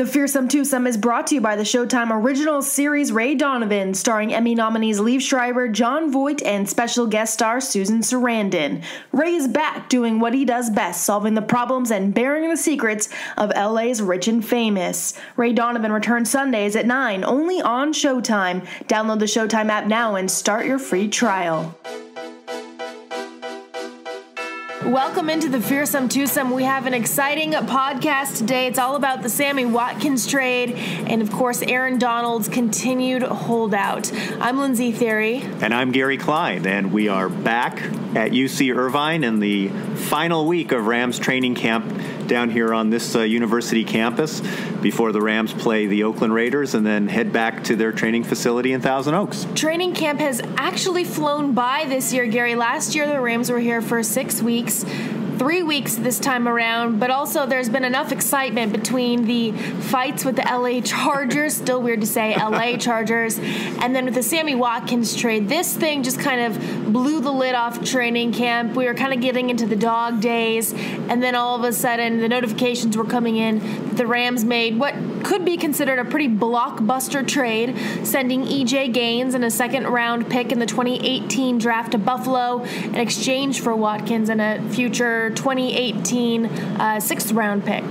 The Fearsome Twosome is brought to you by the Showtime original series Ray Donovan, starring Emmy nominees Liev Schreiber, Jon Voight, and special guest star Susan Sarandon. Ray is back doing what he does best, solving the problems and bearing the secrets of LA's rich and famous. Ray Donovan returns Sundays at 9, only on Showtime. Download the Showtime app now and start your free trial. Welcome into the Fearsome Twosome. We have an exciting podcast today. It's all about the Sammy Watkins trade and, of course, Aaron Donald's continued holdout. I'm Lindsey, Thiry. And I'm Gary Klein, and we are back at UC Irvine in the final week of Rams training camp down here on this university campus before the Rams play the Oakland Raiders and then head back to their training facility in Thousand Oaks. Training camp has actually flown by this year, Gary. Last year, the Rams were here for 6 weeks. 3 weeks this time around, but also there's been enough excitement between the fights with the LA Chargers, still weird to say LA Chargers, and then with the Sammy Watkins trade. This thing just kind of blew the lid off training camp. We were kind of getting into the dog days, and then all of a sudden the notifications were coming in that the Rams made what could be considered a pretty blockbuster trade, sending E.J. Gaines and a second-round pick in the 2018 draft to Buffalo in exchange for Watkins and a future 2018 sixth-round pick.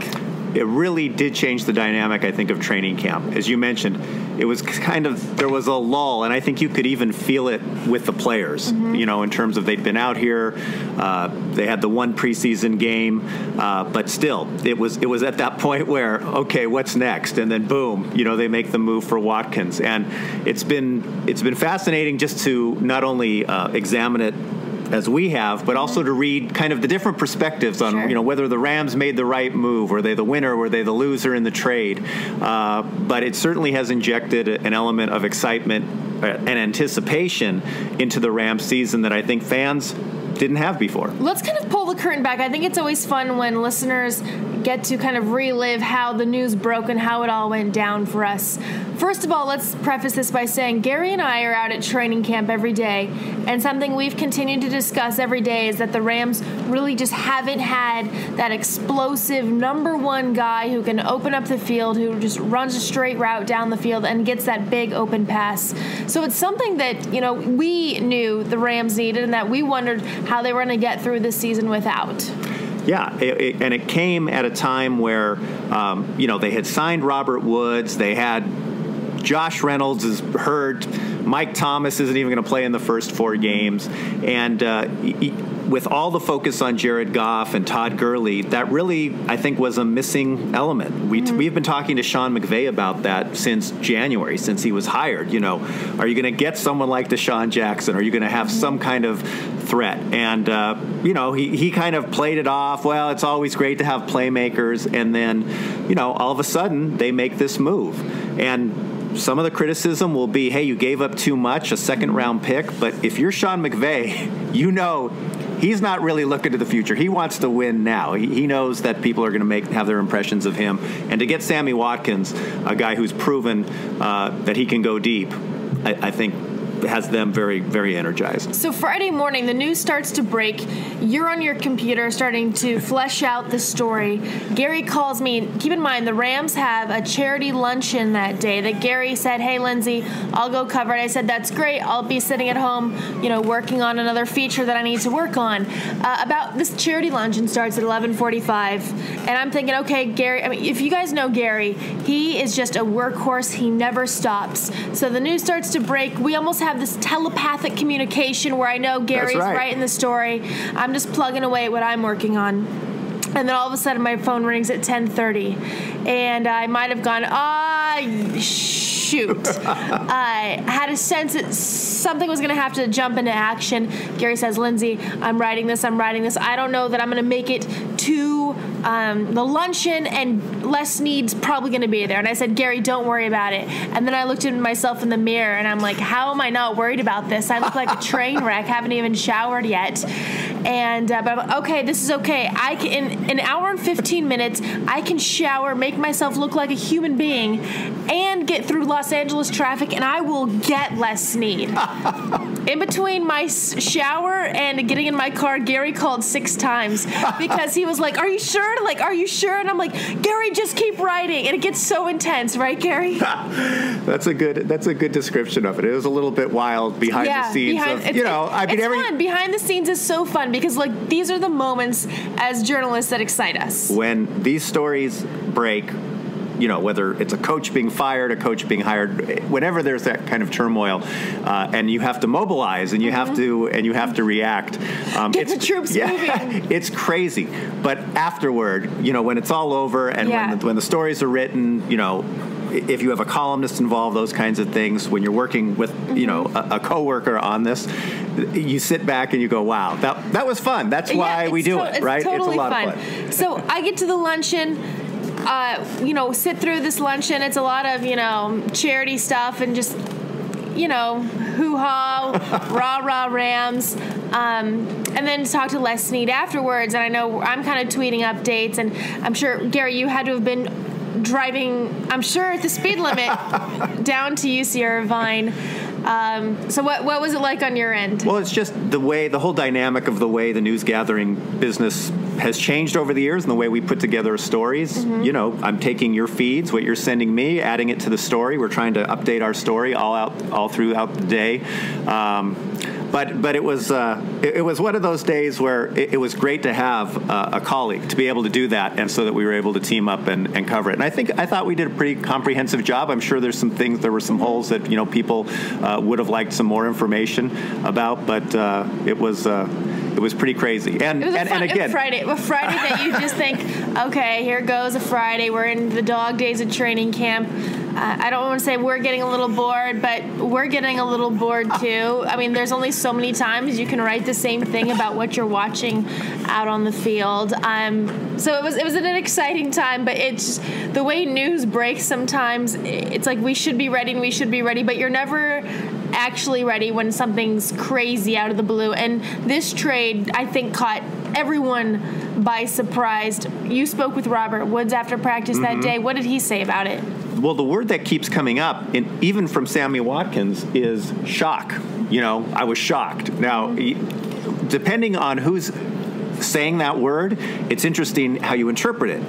It really did change the dynamic, I think, of training camp. As you mentioned, it was there was a lull, and I think you could even feel it with the players, you know, in terms of they'd been out here, they had the one preseason game, but still, it was at that point where, okay, what's next? And then boom, you know, they make the move for Watkins. And it's been fascinating just to not only examine it as we have, but also to read kind of the different perspectives on, you know, whether the Rams made the right move, were they the winner, were they the loser in the trade. But it certainly has injected an element of excitement and anticipation into the Rams season that I think fans didn't have before. Let's kind of pull the curtain back. I think it's always fun when listeners get to kind of relive how the news broke and how it all went down for us. First of all, let's preface this by saying Gary and I are out at training camp every day, and something we've continued to discuss every day is that the Rams really just haven't had that explosive number one guy who can open up the field, who just runs a straight route down the field and gets that big open pass. So it's something that, you know, we knew the Rams needed and that we wondered how they were going to get through this season without. Yeah, and it came at a time where, you know, they had signed Robert Woods. They had Josh Reynolds is hurt. Mike Thomas isn't even going to play in the first 4 games. And with all the focus on Jared Goff and Todd Gurley, that really, I think, was a missing element. We've been talking to Sean McVay about that since January, since he was hired. You know, are you going to get someone like Deshaun Jackson? Are you going to have some kind of threat? And, you know, he kind of played it off. Well, it's always great to have playmakers. And then, you know, all of a sudden they make this move. And some of the criticism will be, hey, you gave up too much, a second-round pick. But if you're Sean McVay, you know he's not really looking to the future. He wants to win now. He knows that people are going to have their impressions of him. And to get Sammy Watkins, a guy who's proven that he can go deep, I think has them very, very energized. So Friday morning, the news starts to break. You're on your computer starting to flesh out the story. Gary calls me. Keep in mind, the Rams have a charity luncheon that day that Gary said, hey, Lindsey, I'll go cover it. I said, that's great. I'll be sitting at home, you know, working on another feature that I need to work on. About this charity luncheon starts at 11:45. And I'm thinking, okay, Gary, I mean, if you guys know Gary, he is just a workhorse. He never stops. So the news starts to break. We almost have this telepathic communication where I know Gary's right in the story. I'm just plugging away at what I'm working on. And then all of a sudden my phone rings at 10:30. And I might have gone, shoot. I had a sense that something was going to have to jump into action. Gary says, Lindsey, I'm writing this. I don't know that I'm going to make it to the luncheon, and Les Need's probably going to be there. And I said, Gary, don't worry about it. And then I looked at myself in the mirror, and I'm like, how am I not worried about this? I look like a train wreck, haven't even showered yet. And but I'm like, okay, this is okay. I can in an hour and 15 minutes, I can shower, make myself look like a human being, and get through Los Angeles traffic, and I will get Les Snead. In between my shower and getting in my car, Gary called 6 times because he was like, "Are you sure? Like, are you sure?" And I'm like, "Gary, just keep writing." And it gets so intense, right, Gary? That's a good description of it. It was a little bit wild behind the scenes. It's fun. Behind the scenes is so fun because like these are the moments as journalists that excite us. When these stories break, whether it's a coach being fired, a coach being hired, whenever there's that kind of turmoil, and you have to mobilize and you have to react. Get the troops moving. It's crazy. But afterward, when it's all over and when the stories are written, if you have a columnist involved, those kinds of things, when you're working with, a coworker on this, you sit back and you go, wow, that was fun. That's why we do it, right? Totally it's a lot of fun. So I get to the luncheon, sit through this luncheon. It's a lot of, charity stuff and just, hoo-ha, rah-rah Rams. And then talk to Les Snead afterwards. And I know I'm kind of tweeting updates. And I'm sure, Gary, you had to have been driving, I'm sure, at the speed limit down to UC Irvine. So what was it like on your end? Well, it's just the whole dynamic of the way the news gathering business has changed over the years and the way we put together stories. I'm taking your feeds, what you're sending me, adding it to the story. We're trying to update our story all throughout the day. But it was one of those days where it was great to have a colleague to be able to do that, and so that we were able to team up and cover it. And I thought we did a pretty comprehensive job. I'm sure there were some holes that people would have liked some more information about, but it was pretty crazy. And again, Friday that you just think, okay, here goes a Friday. We're in the dog days of training camp. I don't want to say we're getting a little bored, but we're getting a little bored too. I mean, there's only so many times you can write the same thing about what you're watching out on the field. So it was an exciting time, but it's the way news breaks sometimes. It's like we should be ready, but you're never actually ready when something's crazy out of the blue. And this trade, I think, caught everyone by surprise. You spoke with Robert Woods after practice that day. What did he say about it? Well, the word that keeps coming up, even from Sammy Watkins, is shock. I was shocked. Now, depending on who's saying that word, it's interesting how you interpret it.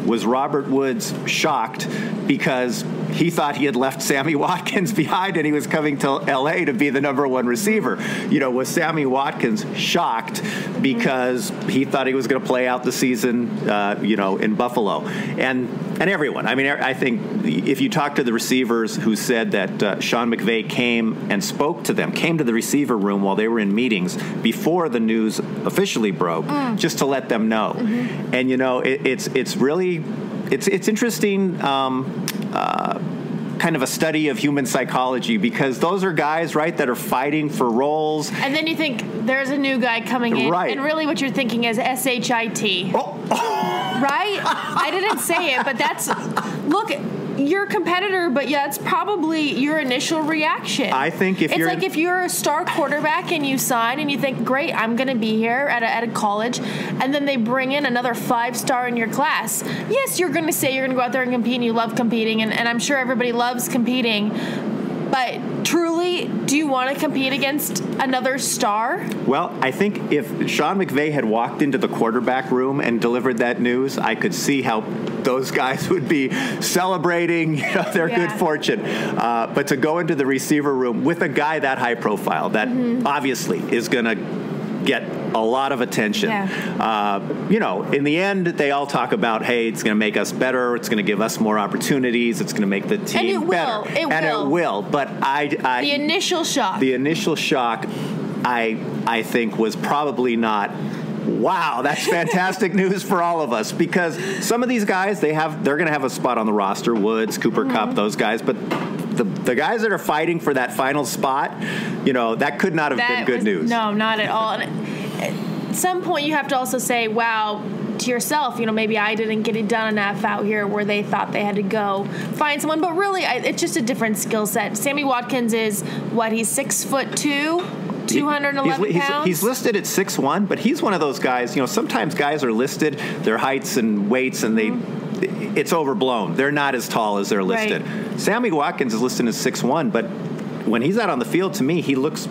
Was Robert Woods shocked because he thought he had left Sammy Watkins behind and he was coming to L.A. to be the number one receiver? Was Sammy Watkins shocked because he thought he was going to play out the season, in Buffalo? And everyone. I mean, I think if you talk to the receivers who said that Sean McVay came and spoke to them, came to the receiver room while they were in meetings before the news officially broke, just to let them know. And, it's really, it's interesting, kind of a study of human psychology, because those are guys, right, that are fighting for roles. And then you think there's a new guy coming in. Right. And really what you're thinking is SHIT. Right? I didn't say it, but look, you're a competitor, but that's probably your initial reaction. I think if you're a star quarterback and you sign and you think, great, I'm going to be here at a college, and then they bring in another 5-star in your class. Yes, you're going to say you're going to go out there and compete and you love competing, and I'm sure everybody loves competing. But truly, do you want to compete against another star? Well, I think if Sean McVay had walked into the quarterback room and delivered that news, I could see how those guys would be celebrating their good fortune. But to go into the receiver room with a guy that high profile, that obviously is going to get a lot of attention. In the end, they all talk about, hey, it's going to make us better. It's going to give us more opportunities. It's going to make the team better. It will. But the initial shock, I think, was probably not, wow, that's fantastic news for all of us, because some of these guys, they're going to have a spot on the roster. Woods, Cooper Kupp, those guys, but the guys that are fighting for that final spot, that could not have been good news. No, not at all. And at some point, you have to also say, wow, to yourself, maybe I didn't get it done enough out here where they thought they had to go find someone. But really, it's just a different skill set. Sammy Watkins is, he's 6'2", 211 pounds. He's listed at 6'1", but he's one of those guys. Sometimes guys are listed their heights and weights, and it's overblown. They're not as tall as they're listed. Right. Sammy Watkins is listed as 6'1", but when he's out on the field, to me, he looks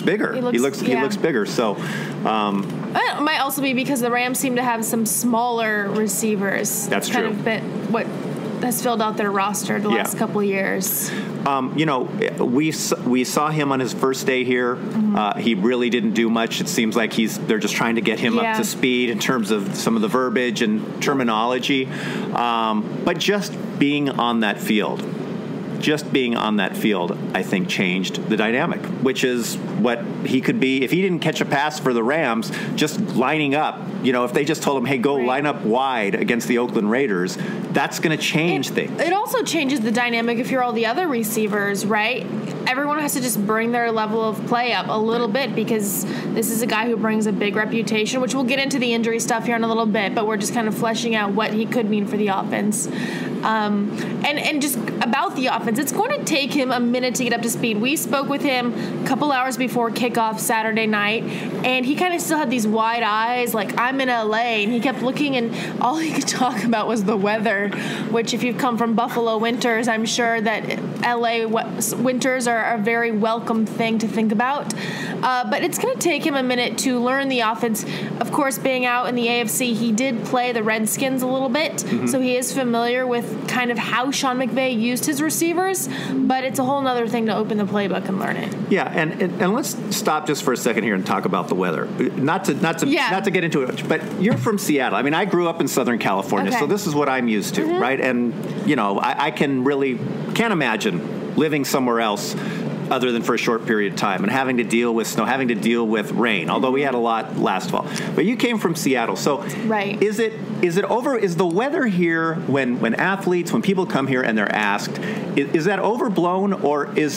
bigger. He looks bigger. So it might also be because the Rams seem to have some smaller receivers. That's kind true. of been what has filled out their roster the last couple of years. We saw him on his first day here. Mm-hmm. He really didn't do much. It seems like they're just trying to get him up to speed in terms of some of the verbiage and terminology. But just being on that field, I think changed the dynamic, which is what he could be if he didn't catch a pass for the Rams. Just lining up, if they just told him, "Hey, go line up wide against the Oakland Raiders," that's going to change things. It also changes the dynamic if you're all the other receivers, right? Everyone has to just bring their level of play up a little bit because this is a guy who brings a big reputation, which we'll get into the injury stuff here in a little bit, but we're just kind of fleshing out what he could mean for the offense. And just about the offense, it's going to take him a minute to get up to speed. We spoke with him a couple hours before kickoff Saturday night, and he kind of still had these wide eyes, like, I'm in LA, and he kept looking, and all he could talk about was the weather, which if you've come from Buffalo winters, I'm sure that LA winters are a very welcome thing to think about. But it's going to take him a minute to learn the offense. Of course, being out in the AFC, he did play the Redskins a little bit, so he is familiar with kind of how Sean McVay used his receivers, but it's a whole other thing to open the playbook and learn it. Yeah, and let's stop just for a second here and talk about the weather. Not to get into it, but you're from Seattle. I mean, I grew up in Southern California, so this is what I'm used to, right? And I can't imagine living somewhere else other than for a short period of time and having to deal with snow, having to deal with rain, although we had a lot last fall. But you came from Seattle. So is the weather here when athletes, when people come here and they're asked, is that overblown or does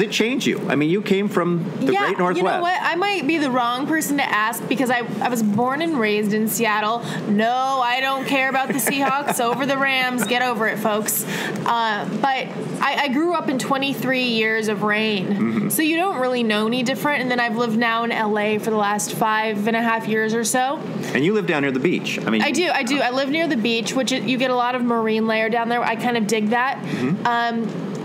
it change you? I mean, you came from the great Northwest. You know what? I might be the wrong person to ask because I was born and raised in Seattle. No, I don't care about the Seahawks over the Rams. Get over it, folks. But I grew up in 23 years of rain. So you don't really know any different. And then I've lived now in LA for the last 5.5 years or so. And you live down near the beach. I mean, I do. I live near the beach, which you get a lot of marine layer down there. I kind of dig that.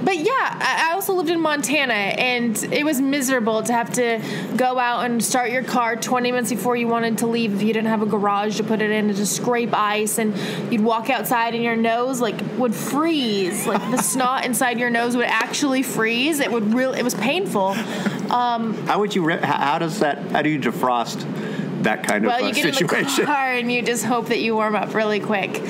But yeah, I also lived in Montana, and it was miserable to have to go out and start your car 20 minutes before you wanted to leave if you didn't have a garage to put it in, to just scrape ice, and you'd walk outside and your nose would freeze, like the snot inside your nose would actually freeze. It was painful. How do you defrost that kind of situation? Well, you get in the car and you just hope that you warm up really quick.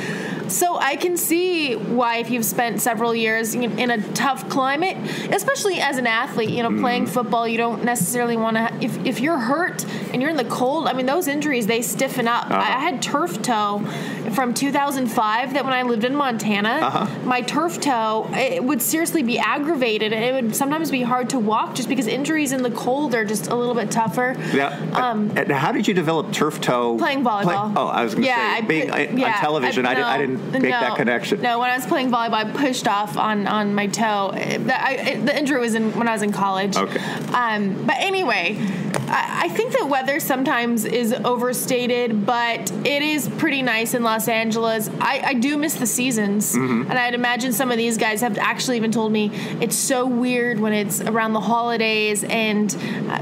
So I can see why if you've spent several years in a tough climate, especially as an athlete, playing football, you don't necessarily want to, if you're hurt and you're in the cold, I mean, those injuries, they stiffen up. I had turf toe from 2005 that when I lived in Montana, my turf toe, it would seriously be aggravated, and it would sometimes be hard to walk just because injuries in the cold are just a little bit tougher. Yeah. How did you develop turf toe? Playing volleyball. I was going to say, being on television, I didn't make that connection. No, when I was playing volleyball, I pushed off on my toe. The injury was when I was in college. Okay. But anyway, I think that weather sometimes is overstated, but it is pretty nice in Los Angeles. I do miss the seasons, and I'd imagine some of these guys have actually even told me it's so weird when it's around the holidays and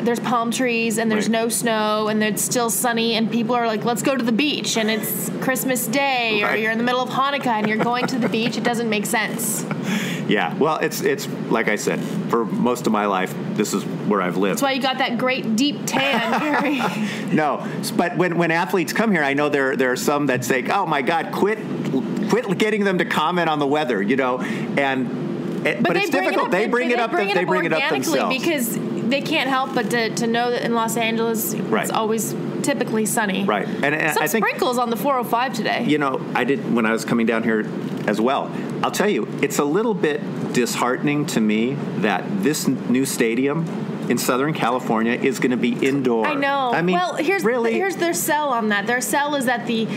there's palm trees and there's no snow and it's still sunny and people are like, let's go to the beach, and it's Christmas Day or you're in the middle of Hanukkah and you're going to the beach. It doesn't make sense. Yeah, well, it's like I said, for most of my life, this is where I've lived. That's why you got that great deep tan, Gary. No, but when athletes come here, I know there are some that say, "Oh my God, quit getting them to comment on the weather," but it's difficult. They bring it up themselves because they can't help but to know that in Los Angeles, it's always typically sunny. Right, and some I think sprinkles on the 405 today. I did when I was coming down here as well. I'll tell you, it's a little bit disheartening to me that this new stadium in Southern California is going to be indoor. I know. I mean, well, here's their sell on that. Their sell is that the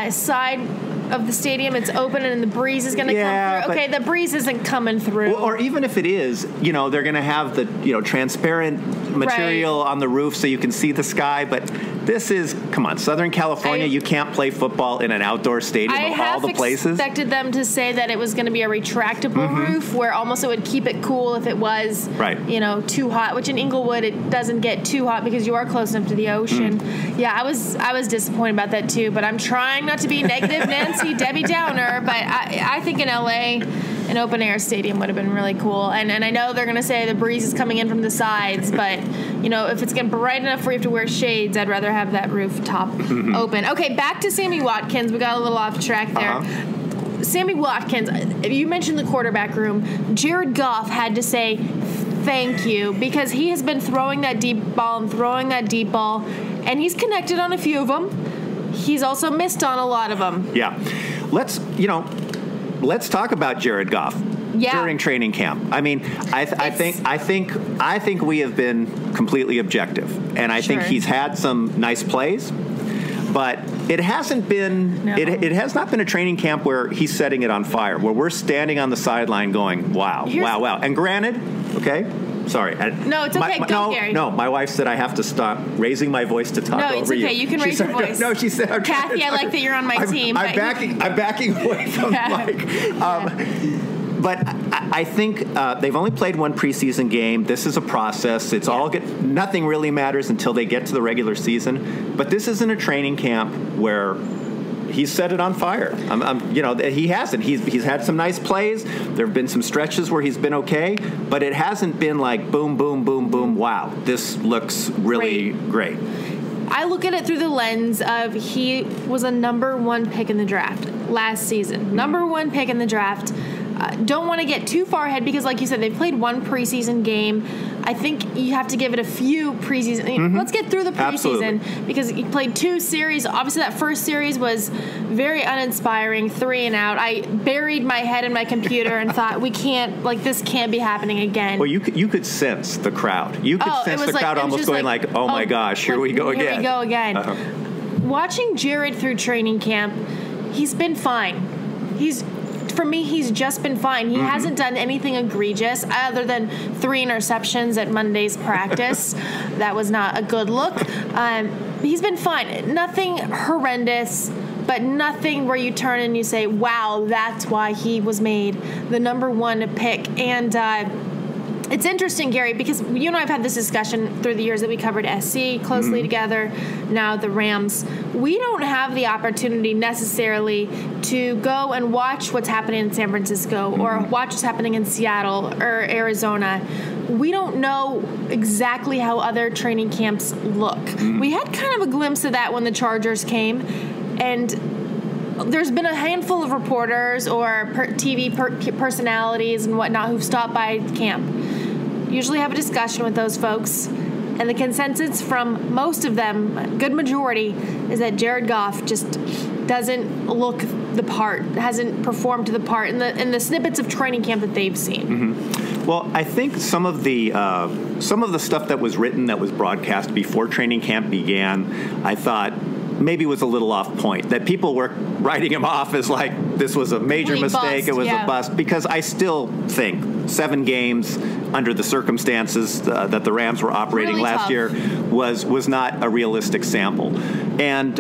side of the stadium. It's open and the breeze is going to come through. Okay, the breeze isn't coming through. Or even if it is, they're going to have the transparent material on the roof so you can see the sky. But this is, come on, Southern California. You can't play football in an outdoor stadium of all the places. I expected them to say that it was going to be a retractable roof where almost it would keep it cool if it was, too hot. Which in Inglewood it doesn't get too hot because you are close enough to the ocean. Yeah, I was disappointed about that too. But I'm trying not to be negative Nancy, Debbie Downer. But I think in LA, an open air stadium would have been really cool. And I know they're going to say the breeze is coming in from the sides, but if it's getting bright enough where you have to wear shades, I'd rather have that rooftop open. Okay, back to Sammy Watkins. We got a little off track there. Sammy Watkins, you mentioned the quarterback room. Jared Goff had to say thank you because he has been throwing that deep ball, and he's connected on a few of them. He's also missed on a lot of them. Yeah. Let's talk about Jared Goff during training camp. I mean, I think we have been completely objective, and I think he's had some nice plays, but it hasn't been. No. It has not been a training camp where he's setting it on fire, where we're standing on the sideline going, wow. And granted, okay. Sorry. No, it's okay. Go, Gary. No, my wife said I have to stop raising my voice to talk over you. No, it's okay. You can raise your voice. No, she said... Kathy, I like that you're on my team. I'm backing away from Mike. But I think they've only played one preseason game. This is a process. It's all nothing really matters until they get to the regular season. But this isn't a training camp where... he's set it on fire. He hasn't. He's had some nice plays. There have been some stretches where he's been okay, but it hasn't been like boom, boom, boom, boom. Wow, this looks really great. I look at it through the lens of he was a number 1 pick in the draft last season. Number 1 pick in the draft. Don't want to get too far ahead because, like you said, they've played one preseason game. I think you have to give it a few preseason. Let's get through the preseason because he played 2 series. Obviously, that first series was very uninspiring, 3 and out. I buried my head in my computer and thought, this can't be happening again. Well, you could sense the crowd. You could sense the crowd almost going like, oh my gosh, here we go again. Here we go again. Watching Jared through training camp, he's been fine. For me, he's just been fine. He hasn't done anything egregious other than 3 interceptions at Monday's practice. That was not a good look. He's been fine. Nothing horrendous, but nothing where you turn and you say, wow, that's why he was made the number 1 pick. And it's interesting, Gary, because you and I have had this discussion through the years that we covered SC closely together, now the Rams. We don't have the opportunity necessarily to go and watch what's happening in San Francisco or watch what's happening in Seattle or Arizona. We don't know exactly how other training camps look. We had kind of a glimpse of that when the Chargers came, and there's been a handful of reporters or TV personalities and whatnot who've stopped by camp. Usually have a discussion with those folks, and the consensus from most of them, a good majority, is that Jared Goff just doesn't look the part, hasn't performed to the part in the snippets of training camp that they've seen. Well, I think some of the stuff that was written, that was broadcast before training camp began, I thought maybe was a little off point, that people were writing him off as like this was a major mistake, it was a bust, because I still think 7 games under the circumstances that the Rams were operating last year was not a realistic sample. And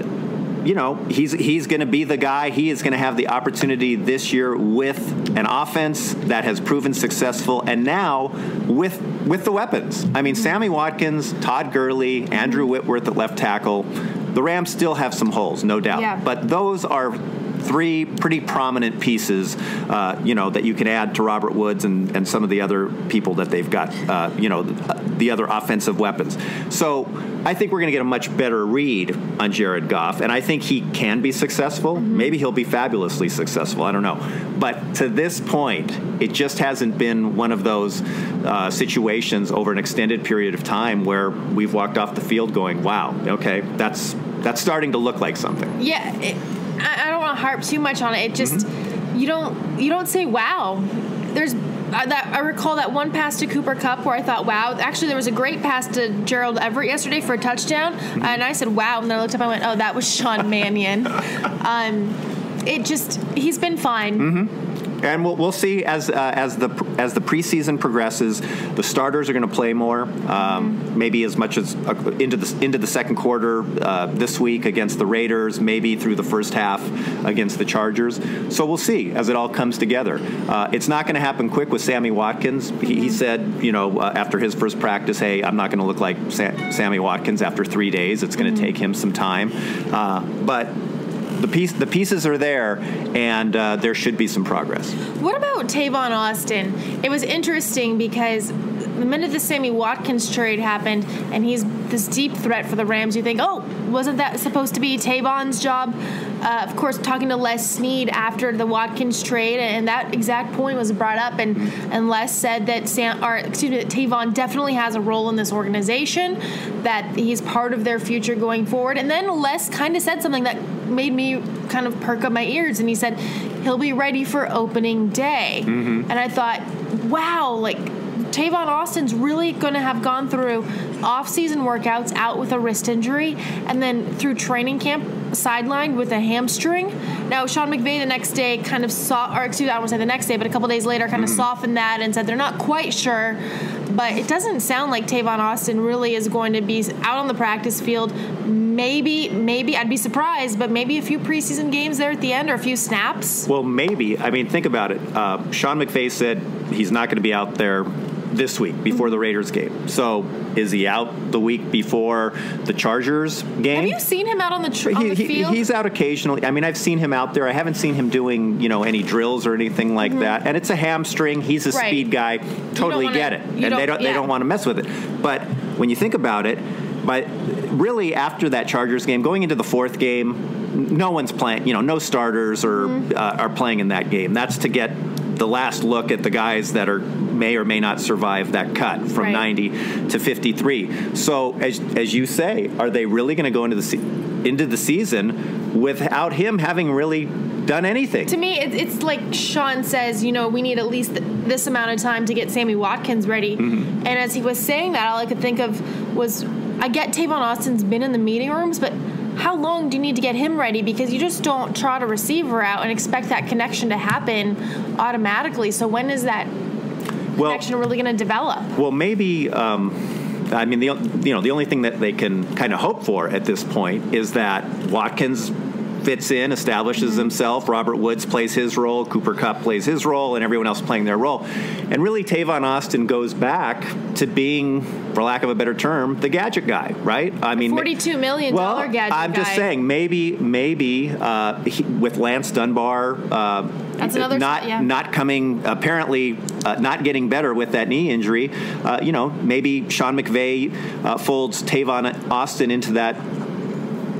he's going to be the guy. He is going to have the opportunity this year with an offense that has proven successful, and now with the weapons. I mean, Sammy Watkins, Todd Gurley, Andrew Whitworth at left tackle. The Rams still have some holes, no doubt. Yeah. But those are 3 pretty prominent pieces, that you can add to Robert Woods and some of the other people that they've got, the other offensive weapons. So I think we're going to get a much better read on Jared Goff, and I think he can be successful. Maybe he'll be fabulously successful. I don't know. But to this point, it just hasn't been one of those situations over an extended period of time where we've walked off the field going, wow, okay, that's starting to look like something. Yeah, I don't want to harp too much on it. It just you don't say wow. There's I recall that one pass to Cooper Kupp where I thought, wow. Actually, there was a great pass to Gerald Everett yesterday for a touchdown, and I said, wow. And then I looked up and I went, oh, that was Sean Mannion. he's been fine. Mm-hmm. And we'll see as the preseason progresses. The starters are going to play more, maybe as much as into the second quarter this week against the Raiders, maybe through the first half against the Chargers. So we'll see as it all comes together. It's not going to happen quick with Sammy Watkins. He said, after his first practice, hey, I'm not going to look like Sammy Watkins after 3 days. It's going to take him some time, but the pieces are there, and there should be some progress. What about Tavon Austin? It was interesting because the minute the Sammy Watkins trade happened, and he's this deep threat for the Rams, you think, oh, wasn't that supposed to be Tavon's job? Of course, talking to Les Snead after the Watkins trade, and that exact point was brought up, and Les said that Tavon definitely has a role in this organization, that he's part of their future going forward. And then Les kind of said something that made me kind of perk up my ears, and he said he'll be ready for opening day. And I thought, wow, like Tavon Austin's really going to have gone through off-season workouts out with a wrist injury, and then through training camp sidelined with a hamstring. Now, Sean McVay the next day kind of I don't want to say the next day, but a couple days later kind of softened that and said they're not quite sure. But it doesn't sound like Tavon Austin really is going to be out on the practice field. Maybe, I'd be surprised, but maybe a few preseason games there at the end or a few snaps. Well, maybe. I mean, think about it. Sean McVay said he's not going to be out there this week before the Raiders game. So is he out the week before the Chargers game? Have you seen him out on the field? He's out occasionally. I mean, I've seen him out there. I haven't seen him doing, any drills or anything like that. And it's a hamstring. He's a speed guy. Totally get it. And they don't want to mess with it. But when you think about it, but really after that Chargers game, going into the fourth game, no one's playing. No starters are playing in that game. That's to get the last look at the guys that may or may not survive that cut from 90 to 53. So as you say, are they really going to go into the season without him having really done anything? To me, it's like Sean says, we need at least this amount of time to get Sammy Watkins ready. And as he was saying that, all I could think of was, I get Tavon Austin's been in the meeting rooms, but how long do you need to get him ready? Because you just don't trot a receiver out and expect that connection to happen automatically. So when is that connection really going to develop? Well, maybe. I mean, the only thing that they can kind of hope for at this point is that Watkins fits in, establishes himself. Robert Woods plays his role. Cooper Kupp plays his role, and everyone else playing their role. And really, Tavon Austin goes back to being, for lack of a better term, the gadget guy, right? I mean, $42 million gadget guy. I'm just saying, maybe with Lance Dunbar that's another not coming, apparently not getting better with that knee injury, maybe Sean McVay folds Tavon Austin into that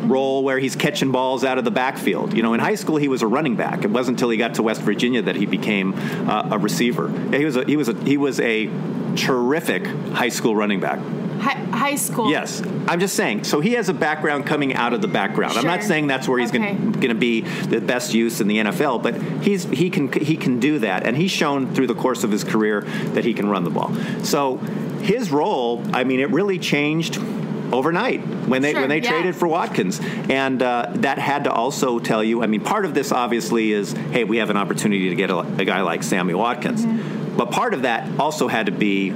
role where he's catching balls out of the backfield. In high school he was a running back. It wasn't until he got to West Virginia that he became a receiver. He was a terrific high school running back. High school. Yes, I'm just saying. So he has a background coming out of the background. Sure. I'm not saying that's where he's going to be the best use in the NFL, but he can do that, and he's shown through the course of his career that he can run the ball. So his role, I mean, it really changed overnight when they traded for Watkins, and that had to also tell you. I mean, part of this obviously is, hey, we have an opportunity to get a guy like Sammy Watkins, but part of that also had to be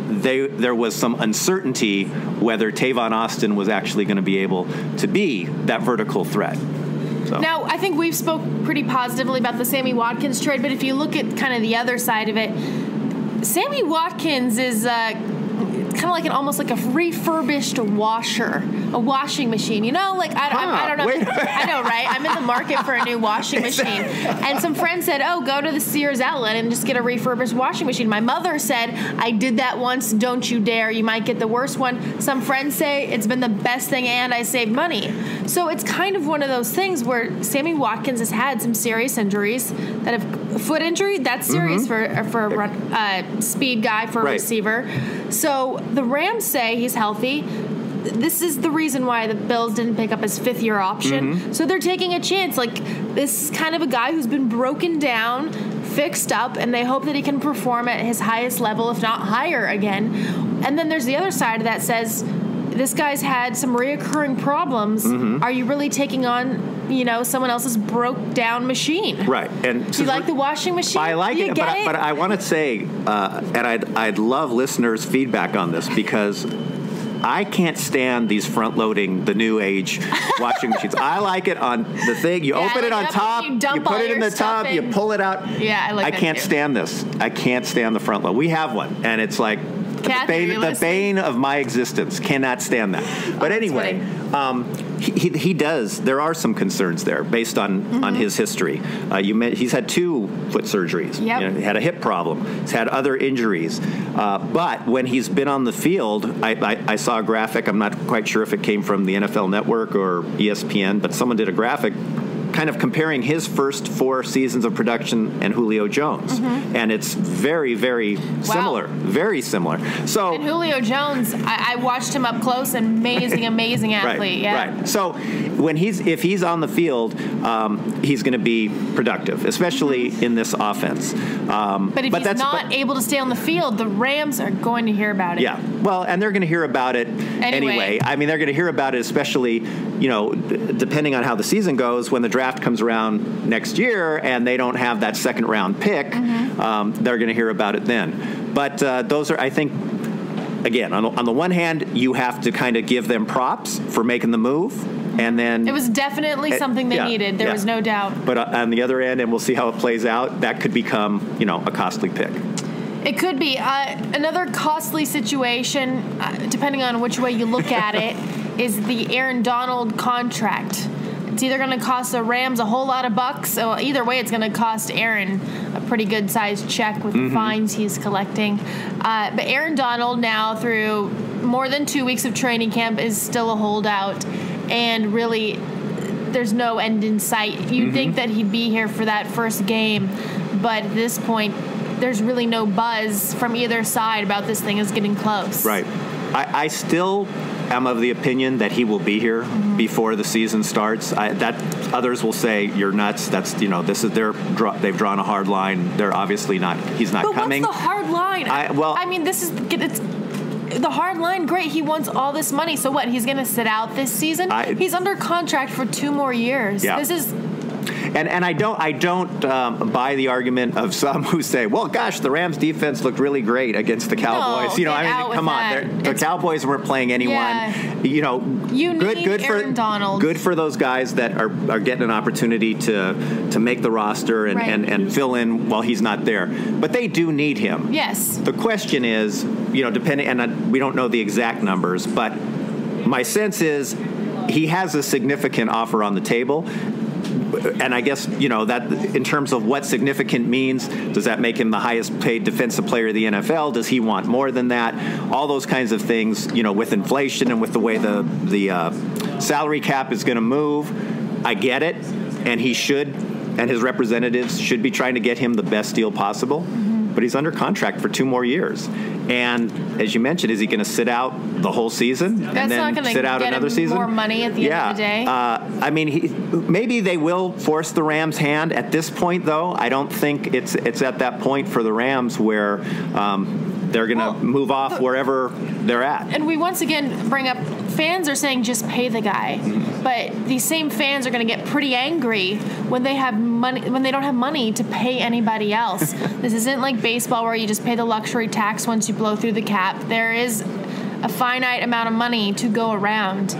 there was some uncertainty whether Tavon Austin was actually going to be able to be that vertical threat. So. Now, I think we've spoke pretty positively about the Sammy Watkins trade, but if you look at kind of the other side of it, Sammy Watkins is kind of like almost like a refurbished washing machine. I don't know. I know, right? I'm in the market for a new washing machine. And some friends said, oh, go to the Sears outlet and just get a refurbished washing machine. My mother said, I did that once. Don't you dare. You might get the worst one. Some friends say it's been the best thing and I saved money. So it's kind of one of those things where Sammy Watkins has had some serious injuries that have foot injury. That's serious for a speed guy, for a receiver. So the Rams say he's healthy. This is the reason why the Bills didn't pick up his fifth-year option. So they're taking a chance. Like, this is kind of a guy who's been broken down, fixed up, and they hope that he can perform at his highest level, if not higher again. And then there's the other side that says this guy's had some reoccurring problems. Are you really taking on, someone else's broke down machine? Right. And do you like the washing machine? I like it, but I want to say, and I'd love listeners' feedback on this, because I can't stand these front-loading, the new age washing machines. I like it on the thing. You open it on top, you put it in the tub, you pull it out. Yeah, I like that. I can't stand this. I can't stand the front load. We have one, and it's like the bane of my existence. Cannot stand that. But anyway, he does. There are some concerns there based on his history. He's had 2 foot surgeries. Yep. He had a hip problem. He's had other injuries. But when he's been on the field, I saw a graphic. I'm not quite sure if it came from the NFL Network or ESPN, but someone did a graphic kind of comparing his first 4 seasons of production and Julio Jones. And it's very, very similar. Very similar. So, and Julio Jones, I watched him up close. Amazing athlete. Right. So if he's on the field, he's going to be productive, especially in this offense. But if he's not able to stay on the field, the Rams are going to hear about it. Yeah. Well, and they're going to hear about it anyway. I mean, they're going to hear about it, especially, depending on how the season goes, when the draft comes around next year and they don't have that second round pick, they're going to hear about it then. But those are, I think, again, on the one hand, you have to kind of give them props for making the move. And then it was definitely something they needed. There was no doubt. But on the other end, and we'll see how it plays out, that could become, a costly pick. It could be. Another costly situation, depending on which way you look at it, is the Aaron Donald contract. It's either going to cost the Rams a whole lot of bucks, or either way, it's going to cost Aaron a pretty good-sized check with the fines he's collecting. But Aaron Donald now, through more than 2 weeks of training camp, is still a holdout, and really, there's no end in sight. You'd think that he'd be here for that first game, but at this point, there's really no buzz from either side about this thing is getting close. Right. I still am of the opinion that he will be here before the season starts. That others will say you're nuts. That's this is they've drawn a hard line. They're obviously not. He's not coming. What's the hard line? I mean, it's the hard line. Great, he wants all this money. So what? He's going to sit out this season? He's under contract for 2 more years. Yeah. This is. And I don't buy the argument of some who say, well, gosh, the Rams defense looked really great against the Cowboys. Come on, the Cowboys weren't playing anyone. Yeah. You need Aaron Donald. Good for those guys that are getting an opportunity to make the roster and fill in while he's not there. But they do need him. Yes. The question is, depending, and we don't know the exact numbers, but my sense is he has a significant offer on the table. And I guess, that in terms of what significant means, does that make him the highest paid defensive player of the NFL? Does he want more than that? All those kinds of things, with inflation and with the way the salary cap is going to move. I get it. And he should, and his representatives should be trying to get him the best deal possible. But he's under contract for 2 more years. And as you mentioned, is he going to sit out the whole season and then sit out another season? More money at the end of the day. I mean, maybe they will force the Rams' hand at this point, though. I don't think it's at that point for the Rams where they're going to move off wherever they're at. And we once again bring up, fans are saying just pay the guy, but these same fans are going to get pretty angry when they have money, when they don't have money to pay anybody else. This isn't like baseball where you just pay the luxury tax once you blow through the cap. There is a finite amount of money to go around,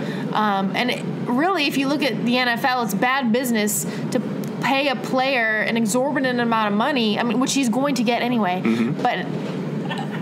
really, if you look at the NFL, it's bad business to pay a player an exorbitant amount of money. I mean, which he's going to get anyway, but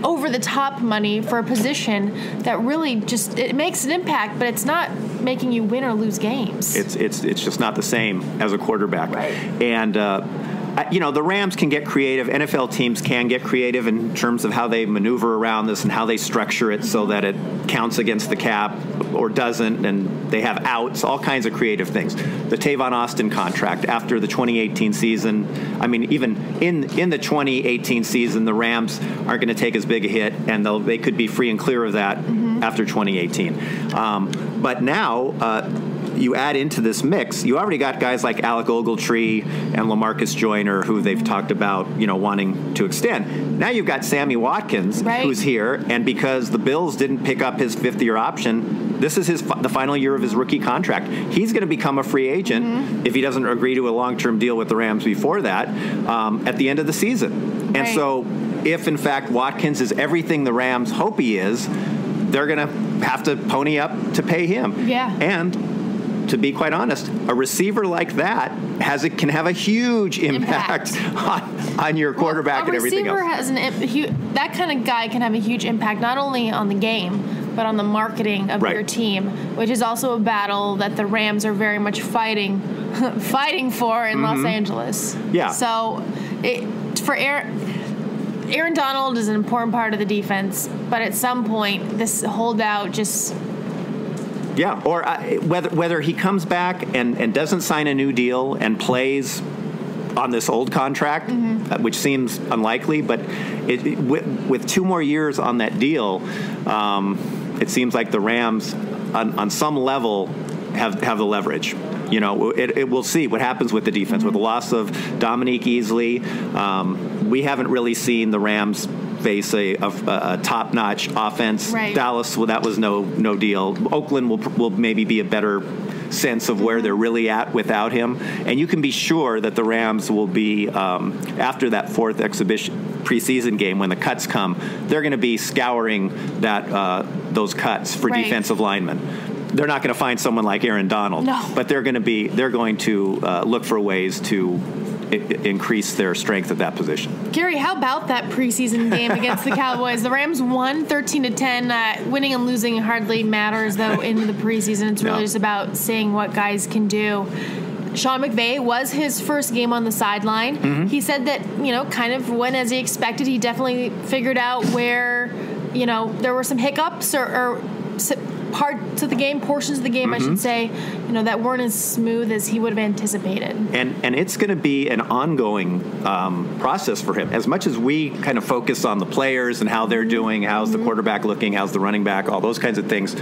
over-the-top money for a position that really just, it makes an impact, but it's not making you win or lose games. It's just not the same as a quarterback. Right. And the Rams can get creative. NFL teams can get creative in terms of how they maneuver around this and how they structure it so that it counts against the cap or doesn't, and they have outs, all kinds of creative things. The Tavon Austin contract after the 2018 season, I mean, even in the 2018 season, the Rams aren't going to take as big a hit, and they could be free and clear of that after 2018. But now, you add into this mix, you already got guys like Alec Ogletree and LaMarcus Joyner who they've talked about, wanting to extend. Now you've got Sammy Watkins who's here, and because the Bills didn't pick up his 5th-year option, This is the final year of his rookie contract. He's going to become a free agent if he doesn't agree to a long-term deal with the Rams before that at the end of the season. And so if, in fact, Watkins is everything the Rams hope he is, they're going to have to pony up to pay him. Yeah. And to be quite honest, a receiver like that can have a huge impact. on your quarterback and everything else. That kind of guy can have a huge impact not only on the game, but on the marketing of your team, which is also a battle that the Rams are very much fighting for in Los Angeles. Yeah. So for Aaron Donald is an important part of the defense, but at some point this holdout just... Yeah, or whether he comes back and doesn't sign a new deal and plays on this old contract, which seems unlikely, but with 2 more years on that deal, it seems like the Rams, on some level, have the leverage. You know, we'll see what happens with the defense. With the loss of Dominique Easley, we haven't really seen the Rams face a top-notch offense. Right. Dallas, well, that was no deal. Oakland will maybe be a better sense of where they're really at without him. And you can be sure that the Rams will be, after that 4th exhibition preseason game, when the cuts come, they're going to be scouring those cuts for defensive linemen. They're not going to find someone like Aaron Donald, but they're going to look for ways to increase their strength at that position. Gary, how about that preseason game against the Cowboys? The Rams won 13-10. Winning and losing hardly matters, though, in the preseason. It's really just about seeing what guys can do. Sean McVay was his first game on the sideline. He said that, kind of went as he expected. He definitely figured out where, there were some hiccups or parts of the game, portions of the game, I should say, that weren't as smooth as he would have anticipated. And it's going to be an ongoing process for him. As much as we kind of focus on the players and how they're doing, how's the quarterback looking, how's the running back, all those kinds of things,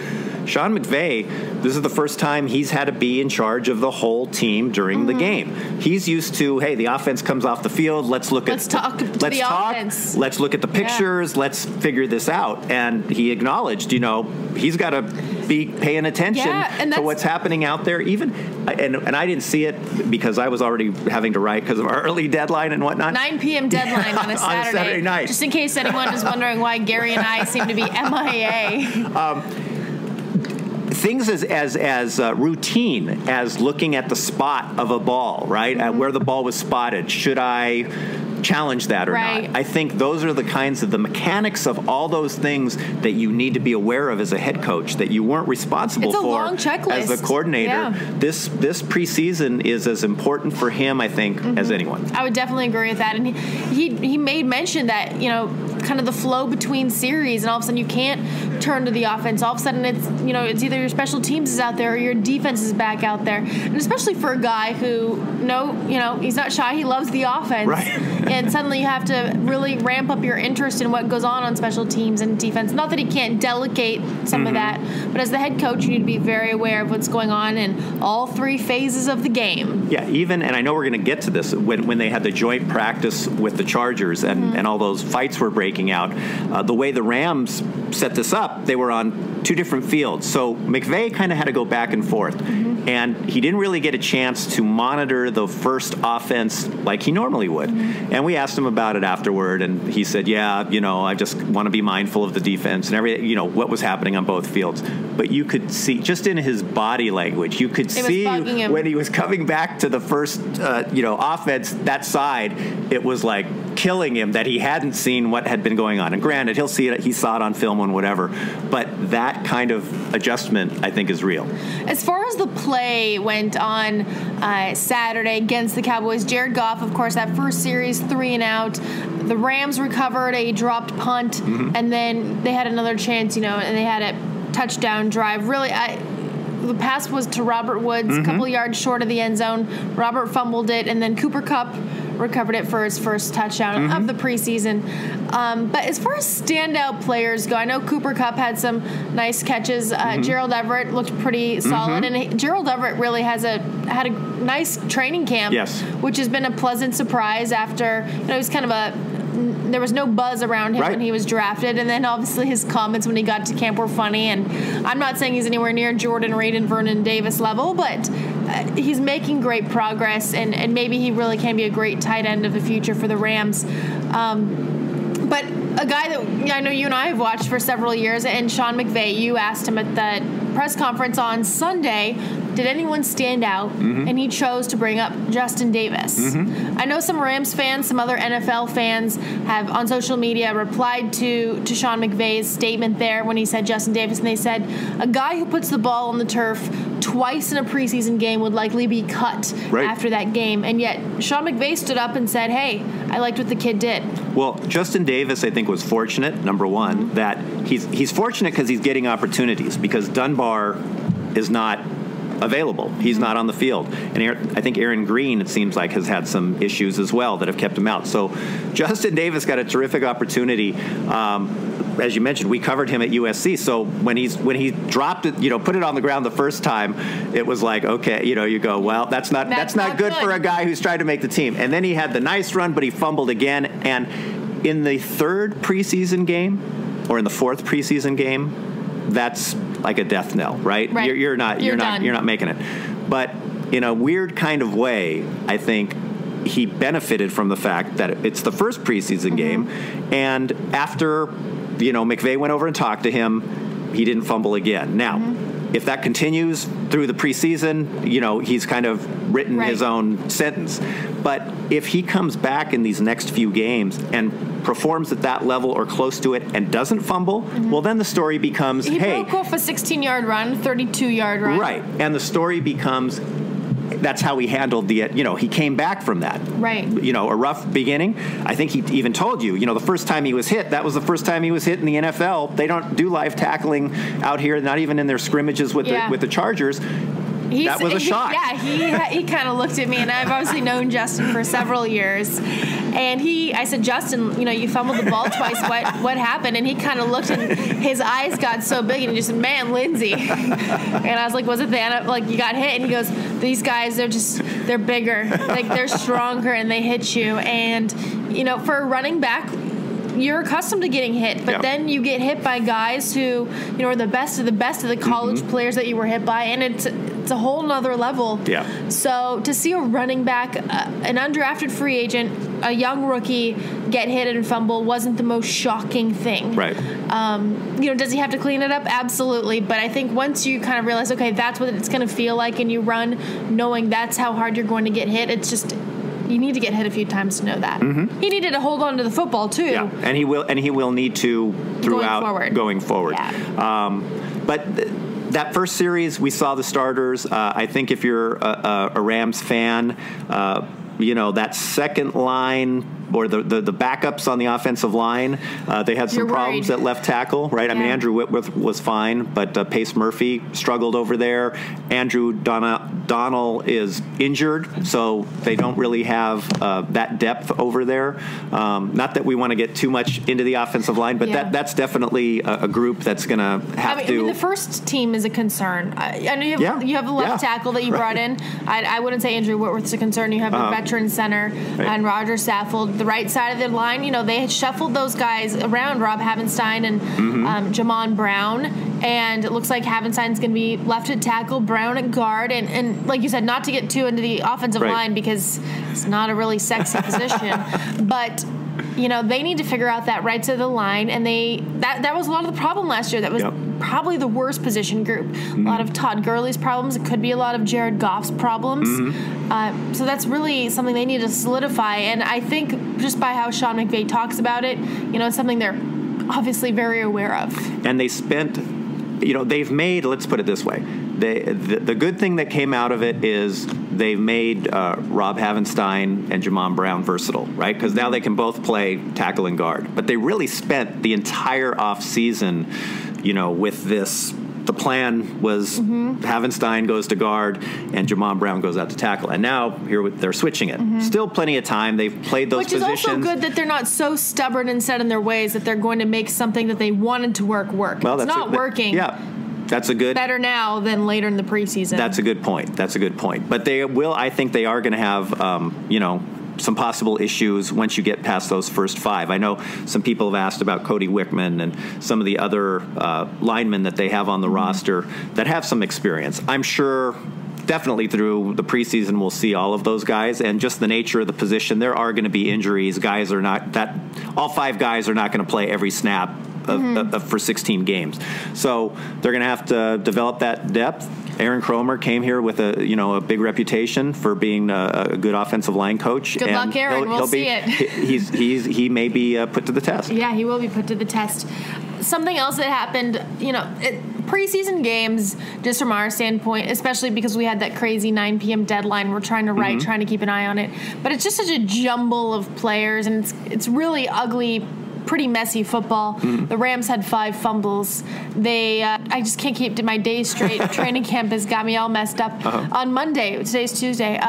Sean McVay, this is the first time he's had to be in charge of the whole team during the game. He's used to, hey, the offense comes off the field, let's talk, offense. Let's look at the pictures, let's figure this out. And he acknowledged, he's got to be paying attention to what's happening out there. And I didn't see it because I was already having to write because of our early deadline and whatnot. 9 p.m. deadline on a Saturday night. Just in case anyone is wondering why Gary and I seem to be MIA. Things as routine as looking at the spot of a ball, right? At where the ball was spotted. Should I challenge that or not? I think those are the kinds of the mechanics of all those things that you need to be aware of as a head coach that you weren't responsible for long checklist. As the coordinator. This preseason is as important for him, I think, as anyone. I would definitely agree with that. And he made mention that, kind of the flow between series, and all of a sudden you can't turn to the offense. All of a sudden it's either your special teams is out there or your defense is back out there. And especially for a guy who he's not shy, he loves the offense. Right. And suddenly you have to really ramp up your interest in what goes on special teams and defense. Not that he can't delegate some of that, but as the head coach, you need to be very aware of what's going on in all 3 phases of the game. Yeah, and I know we're going to get to this, when they had the joint practice with the Chargers and all those fights were breaking out, the way the Rams set this up, they were on 2 different fields. So McVay kind of had to go back and forth. And he didn't really get a chance to monitor the first offense like he normally would. And we asked him about it afterward, and he said, I just want to be mindful of the defense and everything, what was happening on both fields. But you could see, just in his body language, you could see when he was coming back to the first, offense, that side, it was like killing him that he hadn't seen what had been going on. And granted, he'll see it, he saw it on film and whatever. But that kind of adjustment, I think, is real. As far as the play went on Saturday against the Cowboys, Jared Goff, of course, that first series, 3 and out. The Rams recovered a dropped punt, and then they had another chance, and they had a touchdown drive. Really, the pass was to Robert Woods, a couple yards short of the end zone. Robert fumbled it, and then Cooper Kupp recovered it for his first touchdown of the preseason. But as far as standout players go, I know Cooper Kupp had some nice catches. Gerald Everett looked pretty solid, and Gerald Everett really had a nice training camp, which has been a pleasant surprise after he was kind of a there was no buzz around him when he was drafted, and then obviously his comments when he got to camp were funny. And I'm not saying he's anywhere near Jordan Reed and Vernon Davis level, but he's making great progress, and maybe he really can be a great tight end of the future for the Rams. But a guy that I know you and I have watched for several years, and Sean McVay, you asked him at the press conference on Sunday, did anyone stand out? And he chose to bring up Justin Davis. I know some Rams fans, some other NFL fans have on social media replied to Sean McVay's statement there when he said Justin Davis, and they said a guy who puts the ball on the turf twice in a preseason game would likely be cut after that game. And yet Sean McVay stood up and said, hey, I liked what the kid did. Well, Justin Davis, I think, was fortunate, number one, that he's fortunate because he's getting opportunities, because Dunbar is not available. He's not on the field. And I think Aaron Green, it seems like, has had some issues as well that have kept him out. So Justin Davis got a terrific opportunity. As you mentioned, we covered him at USC. So when he dropped it, put it on the ground the first time, it was like, okay, you go, well, that's not good for a guy who's trying to make the team. And then he had the nice run, but he fumbled again. And in the third preseason game, or in the fourth preseason game, that's like a death knell, right? You're not making it. But in a weird kind of way, I think he benefited from the fact that it's the first preseason game, and after McVay went over and talked to him, he didn't fumble again. Now, if that continues through the preseason, he's kind of written his own sentence. But if he comes back in these next few games and performs at that level or close to it and doesn't fumble, well, then the story becomes, he broke off a 16-yard run, 32-yard run. Right. And the story becomes, that's how he handled he came back from that. Right. A rough beginning. I think he even told you, the first time he was hit, that was the first time he was hit in the NFL. They don't do live tackling out here, not even in their scrimmages with the Chargers. That was a shock. He kind of looked at me, and I've obviously known Justin for several years. And I said, Justin, you fumbled the ball twice. What happened? And he kind of looked, and his eyes got so big, and he just said, man, Lindsey. And I was like, was it you got hit? And he goes, these guys, they're bigger. Like, they're stronger, and they hit you. And, for a running back, you're accustomed to getting hit, but then you get hit by guys who, are the best of the college players that you were hit by, and it's a whole nother level. Yeah. So to see a running back, an undrafted free agent, a young rookie get hit and fumble wasn't the most shocking thing. Right. Does he have to clean it up? Absolutely. But I think once you kind of realize, okay, that's what it's going to feel like, and you run knowing that's how hard you're going to get hit, it's just, you need to get hit a few times to know that. He needed to hold on to the football too. Yeah, and he will need to throughout going forward. Yeah. But that first series, we saw the starters. I think if you're a Rams fan, that second line or the backups on the offensive line, they had some problems at left tackle, right? I mean, Andrew Whitworth was fine, but Pace Murphy struggled over there. Andrew Donnell is injured, so they don't really have that depth over there. Not that we want to get too much into the offensive line, but that's definitely a group that's going to have to. I mean, the first team is a concern. I know you have a left tackle that you brought in. I wouldn't say Andrew Whitworth's a concern. You have a veteran center and Roger Saffold. The right side of the line, they had shuffled those guys around, Rob Havenstein and Jamon Brown, and it looks like Havenstein's going to be left at tackle, Brown at guard, and like you said, not to get too into the offensive line because it's not a really sexy position, but they need to figure out that right side of the line, and that was a lot of the problem last year. That was probably the worst position group. A lot of Todd Gurley's problems. It could be a lot of Jared Goff's problems. So that's really something they need to solidify, and I think just by how Sean McVay talks about it, it's something they're obviously very aware of. And they spent, they've made, let's put it this way, the good thing that came out of it is they've made Rob Havenstein and Jamon Brown versatile, right? Because now they can both play tackle and guard. But they really spent the entire offseason, with this. The plan was Havenstein goes to guard and Jamon Brown goes out to tackle. And now here they're switching it. Still plenty of time. They've played those positions. Which is also good that they're not so stubborn and set in their ways that they're going to make something that they wanted to work. Well, it's not working. That's a good better now than later in the preseason. That's a good point. But I think they are going to have some possible issues once you get past those first 5. I know some people have asked about Cody Wickman and some of the other linemen that they have on the roster that have some experience. I'm sure definitely through the preseason we'll see all of those guys, and just the nature of the position, there are going to be injuries. Guys are not that all 5 guys are not going to play every snap for 16 games. So they're going to have to develop that depth. Aaron Cromer came here with a big reputation for being a good offensive line coach. Good luck, Aaron. We'll see it. He may be put to the test. Yeah, he will be put to the test. Something else that happened, preseason games, just from our standpoint, especially because we had that crazy 9 p.m. deadline, we're trying to write, trying to keep an eye on it. But it's just such a jumble of players, and it's really ugly, pretty messy football. The Rams had 5 fumbles. I just can't keep my days straight. Training camp has got me all messed up. On Monday, today's Tuesday,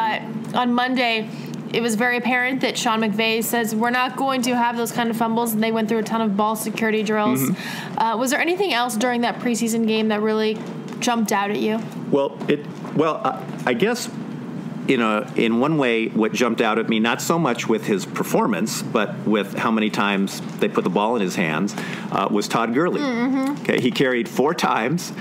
on Monday, it was very apparent that Sean McVay says we're not going to have those kind of fumbles, and they went through a ton of ball security drills. Was there anything else during that preseason game that really jumped out at you? I guess in one way, what jumped out at me, not so much with his performance, but with how many times they put the ball in his hands, was Todd Gurley. Okay, he carried 4 times,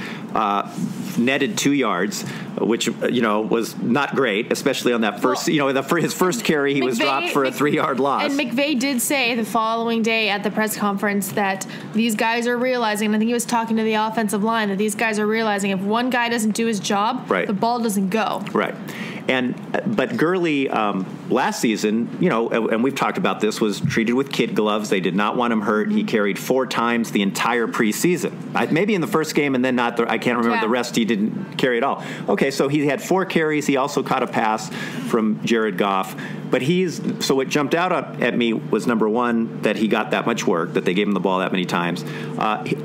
netted 2 yards, which was not great, especially on that first. For his first carry, he was dropped for a 3-yard loss. And McVay did say the following day at the press conference that these guys are realizing, and I think he was talking to the offensive line, that these guys are realizing if one guy doesn't do his job, the ball doesn't go. Right. But Gurley last season, and we've talked about this, was treated with kid gloves. They did not want him hurt. He carried 4 times the entire preseason. Maybe in the first game, and then not. I can't remember the rest. He didn't carry at all. Okay, so he had 4 carries. He also caught a pass from Jared Goff. But so what jumped out at me was, number one, that he got that much work, that they gave him the ball that many times.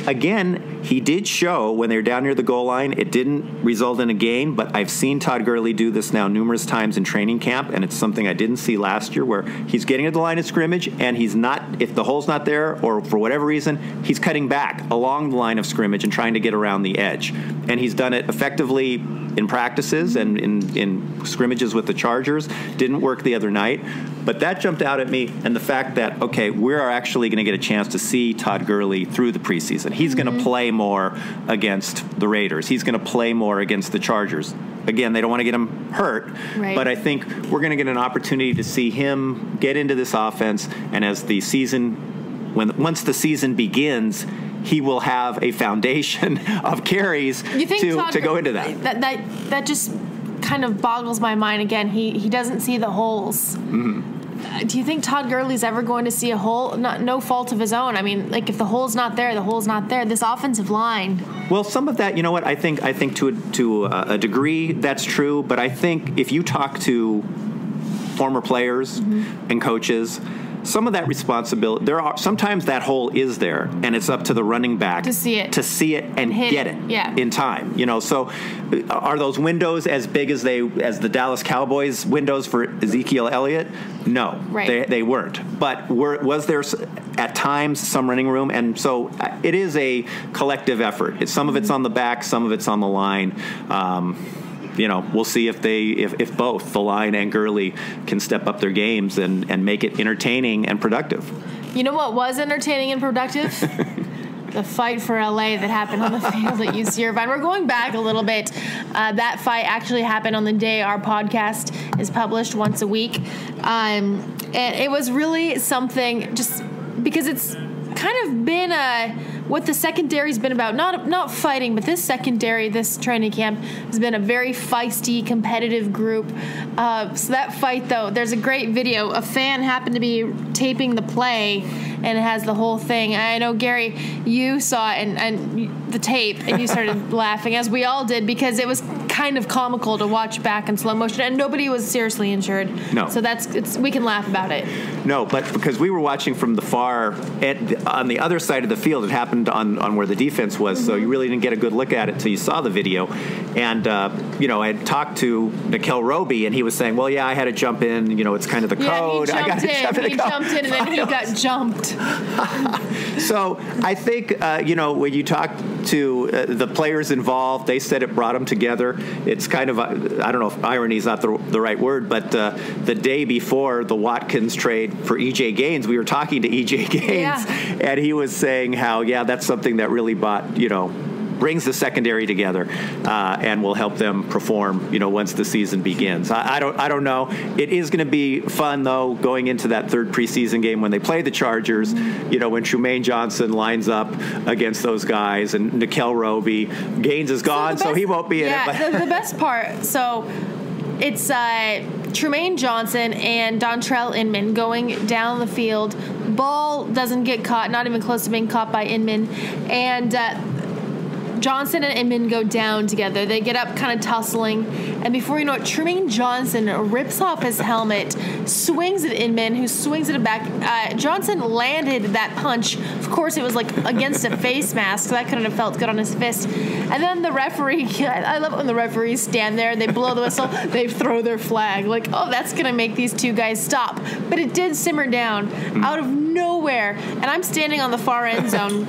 Again, he did show when they were down near the goal line, it didn't result in a gain, but I've seen Todd Gurley do this now numerous times in training camp, and it's something I didn't see last year, where he's getting to the line of scrimmage, and he's not, if the hole's not there, or for whatever reason, he's cutting back along the line of scrimmage and trying to get around the edge. And he's done it effectively in practices and in scrimmages with the Chargers. Didn't work the other night. But that jumped out at me, and the fact that, okay, we are actually going to get a chance to see Todd Gurley through the preseason. He's going to play more against the Raiders. He's going to play more against the Chargers. Again, they don't want to get him hurt, but I think we're going to get an opportunity to see him get into this offense, and as the season, once the season begins, he will have a foundation of carries to go into that. That just kind of boggles my mind again. He doesn't see the holes. Do you think Todd Gurley's ever going to see a hole? No fault of his own. I mean, like, if the hole's not there, the hole's not there. This offensive line. Well, some of that, you know what? I think to a degree that's true. But I think if you talk to former players and coaches, some of that responsibility, sometimes that hole is there, and it's up to the running back to see it and get it in time. So are those windows as big as the Dallas Cowboys windows for Ezekiel Elliott? No, they weren't. But was there at times some running room? And so it is a collective effort. Some of it's on the back, some of it's on the line. We'll see if both the line and Gurley can step up their games and make it entertaining and productive. You know what was entertaining and productive? The fight for LA that happened on the field at UC Irvine. We're going back a little bit. That fight actually happened on the day our podcast is published once a week. And it was really something, just because it's kind of been what the secondary's been about. Not fighting, but this training camp has been a very feisty, competitive group. So that fight, though, there's a great video. A fan happened to be taping the play, and it has the whole thing. I know, Gary, you saw it and the tape, and you started laughing, as we all did, because it was kind of comical to watch back in slow motion, and nobody was seriously injured. No. So we can laugh about it. No, but because we were watching from the far, on the other side of the field, it happened on where the defense was, so you really didn't get a good look at it until you saw the video. And, I had talked to Nikel Roby, and he was saying, well, yeah, I had to jump in. It's kind of the code. He jumped in, and then he got jumped. So I think, when you talk to the players involved, they said it brought them together. It's kind of, I don't know if irony is not the right word, but the day before the Watkins trade for E.J. Gaines, we were talking to E.J. Gaines, and he was saying how, that's something that really brings the secondary together and will help them perform, once the season begins. I don't know. It is going to be fun, though, going into that third preseason game when they play the Chargers, when Trumaine Johnson lines up against those guys and Nickel Roby. Gaines is gone, so he won't be in it. But the best part, so it's Trumaine Johnson and Dontrell Inman going down the field. Ball doesn't get caught, not even close to being caught by Inman. And Johnson and Inman go down together. They get up kind of tussling, and before you know it, Trumaine Johnson rips off his helmet, swings at Inman, who swings at it back. Johnson landed that punch. Of course, it was like against a face mask, so that couldn't have felt good on his fist. And then the referee, I love it when the referees stand there and they blow the whistle, they throw their flag. Like, oh, that's going to make these two guys stop. But it did simmer down out of nowhere, and I'm standing on the far end zone.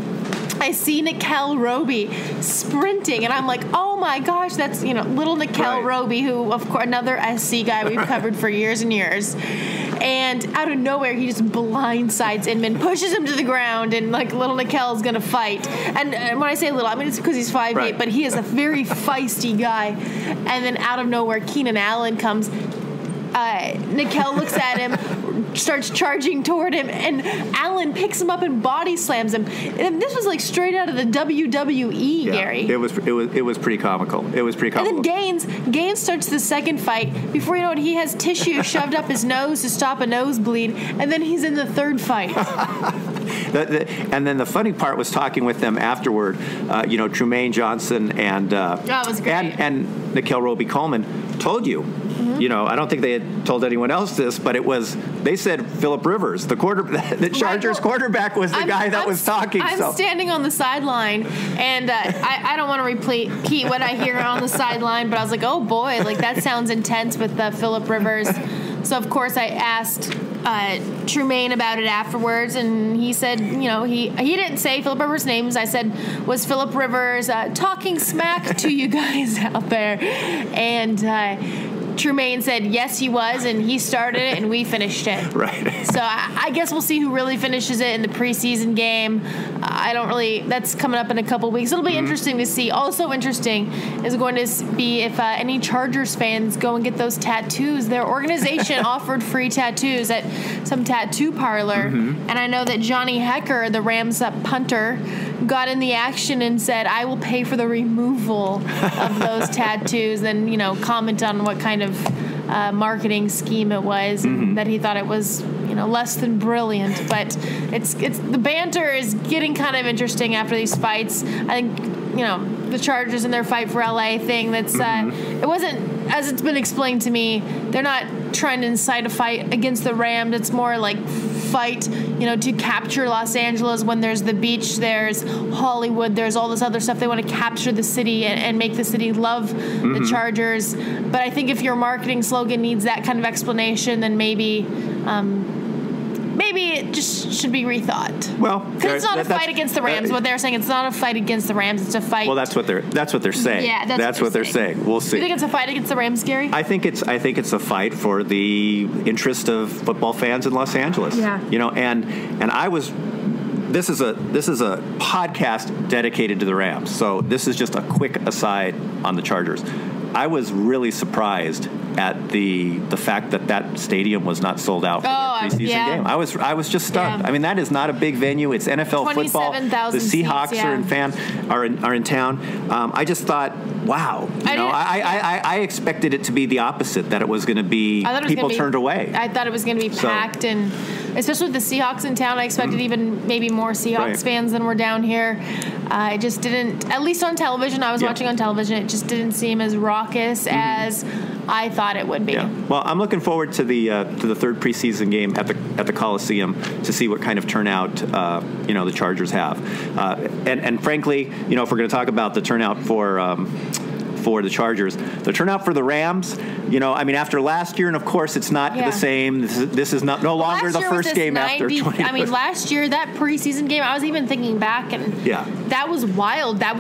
I see Nickel Roby sprinting, and I'm like, oh my gosh, that's, little Nickel Roby, who, of course, another SC guy we've covered for years and years. And out of nowhere, he just blindsides Inman, pushes him to the ground, and, little Nickel's going to fight. And when I say little, I mean, it's because he's 5'8", but he is a very feisty guy. And then out of nowhere, Keenan Allen comes. Nickel looks at him, starts charging toward him, and Allen picks him up and body slams him. And this was straight out of the WWE, Gary. It was pretty comical. And then Gaines starts the second fight. Before you know it, he has tissue shoved up his nose to stop a nosebleed, and then he's in the third fight. And then the funny part was talking with them afterward. Trumaine Johnson and that was great. and Nickel Roby Coleman told you. I don't think they had told anyone else this, but they said Phillip Rivers, the Chargers quarterback, was the guy that was talking. I'm standing on the sideline, and I don't want to repeat what I hear on the sideline, but I was like, oh boy, that sounds intense with Phillip Rivers. So of course I asked Trumaine about it afterwards, and he said, he didn't say Phillip Rivers' names. I said, was Phillip Rivers talking smack to you guys out there? And Trumaine said, yes, he was, and he started it, and we finished it. Right. So I guess we'll see who really finishes it in the preseason game. That's coming up in a couple weeks. It'll be interesting to see. Also interesting is going to be if any Chargers fans go and get those tattoos. Their organization offered free tattoos at some tattoo parlor, and I know that Johnny Hecker, the Rams punter, got in the action and said, I will pay for the removal of those tattoos, and comment on what kind of marketing scheme it was, and that he thought it was less than brilliant. But it's the banter is getting kind of interesting after these fights. I think the Chargers and their fight for LA thing, that's it wasn't, as it's been explained to me, they're not trying to incite a fight against the Rams. It's more fight to capture Los Angeles. When there's the beach, there's Hollywood, there's all this other stuff. They want to capture the city and make the city love the Chargers. But I think if your marketing slogan needs that kind of explanation, then maybe it just should be rethought. Well, because it's not a fight against the Rams. What they're saying, it's not a fight against the Rams. It's a fight. Well, that's what they're saying. Yeah, that's what they're saying. We'll see. You think it's a fight against the Rams, Gary? I think it's a fight for the interest of football fans in Los Angeles. Yeah. And I was. This is a podcast dedicated to the Rams. So this is just a quick aside on the Chargers. I was really surprised at the fact that stadium was not sold out for their preseason game. I was just stunned. Yeah. I mean, that is not a big venue. It's NFL football. The Seahawks seats, are in town. I just thought, wow. I expected it to be the opposite, that it was going to be people turned away. I thought it was going to be packed, and especially with the Seahawks in town, I expected even maybe more Seahawks fans than were down here. It just didn't, at least on television, I was watching on television, it just didn't seem as raucous as I thought it would be. Yeah. Well, I'm looking forward to the third preseason game at the Coliseum to see what kind of turnout the Chargers have. And frankly, if we're going to talk about the turnout for for the Chargers. The turnout for the Rams, after last year, and of course it's not the same. This is no longer the first game after 20. I mean, last year, that preseason game, I was even thinking back, and that was wild. That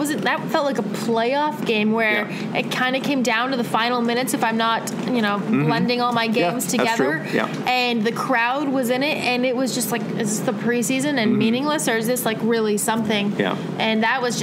felt like a playoff game where it kind of came down to the final minutes, if I'm not, blending all my games together. That's true. Yeah. And the crowd was in it, and it was just like, is this the preseason and meaningless, or is this like really something? Yeah. And that was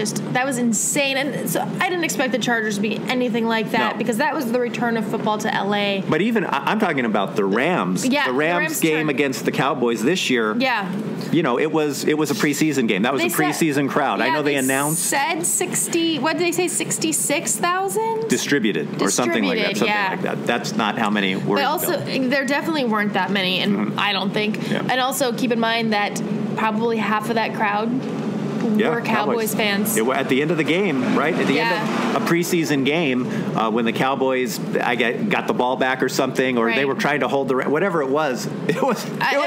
insane. And so I didn't expect the Chargers to be anything like that, because that was the return of football to LA. But even I'm talking about the Rams. Yeah, the Rams game against the Cowboys this year. Yeah. It was a preseason game. That was a preseason crowd. Yeah, I know they announced. Said 60. What did they say? 66,000 distributed or something like that. Something like that. That's not how many were. But also, there definitely weren't that many, and I don't think. Yeah. And also, keep in mind that probably half of that crowd were Cowboys fans. At the end of the game, right? At the end of a preseason game, when the Cowboys got the ball back or something, or they were trying to hold whatever it was. It was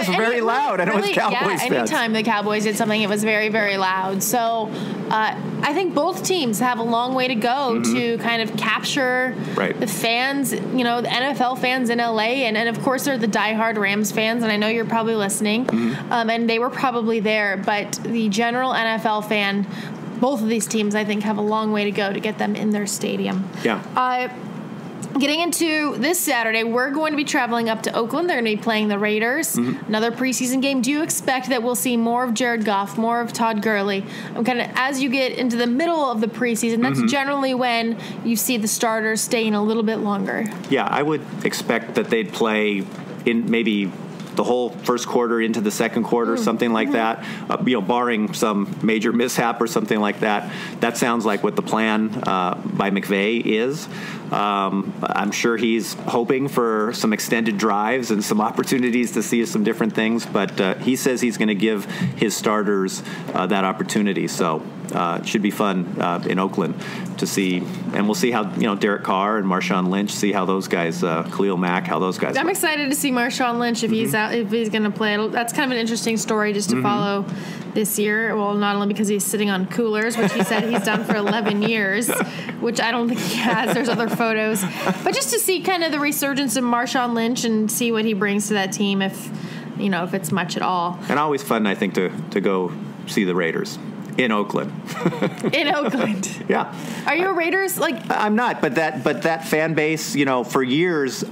very loud, and really, it was Cowboys fans. Anytime the Cowboys did something, it was very, very loud. So I think both teams have a long way to go to kind of capture the fans, the NFL fans in LA, and of course they're the diehard Rams fans, and I know you're probably listening, and they were probably there, but the general NFL fan, both of these teams, I think, have a long way to go to get them in their stadium. Yeah. Getting into this Saturday, we're going to be traveling up to Oakland. They're going to be playing the Raiders. Another preseason game. Do you expect that we'll see more of Jared Goff, more of Todd Gurley? As you get into the middle of the preseason, that's generally when you see the starters staying a little bit longer. Yeah, I would expect that they'd play in maybe the whole first quarter into the second quarter, something like that, barring some major mishap or something like that. That sounds like what the plan by McVay is. I'm sure he's hoping for some extended drives and some opportunities to see some different things, but he says he's going to give his starters that opportunity. So it should be fun in Oakland to see, and we'll see how Derek Carr and Marshawn Lynch, see how those guys, Khalil Mack, how those guys. I'm excited to see Marshawn Lynch if he's out, if he's going to play. That's kind of an interesting story just to follow this year. Well, not only because he's sitting on coolers, which he said he's done for 11 years, which I don't think he has. There's other photos, but just to see kind of the resurgence of Marshawn Lynch and see what he brings to that team, if it's much at all. And always fun, I think, to go see the Raiders. In Oakland. In Oakland. Yeah. Are you a Raiders? I'm not, but that fan base, for years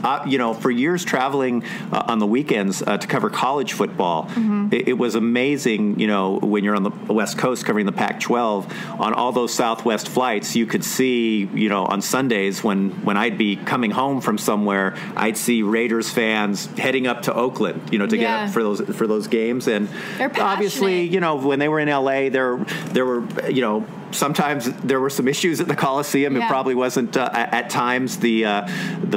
traveling on the weekends to cover college football, it was amazing, when you're on the West Coast covering the Pac-12, on all those Southwest flights, you could see, on Sundays when I'd be coming home from somewhere, I'd see Raiders fans heading up to Oakland, to get up for those games. And obviously, when they were in LA, there were, sometimes there were some issues at the Coliseum. It probably wasn't at times the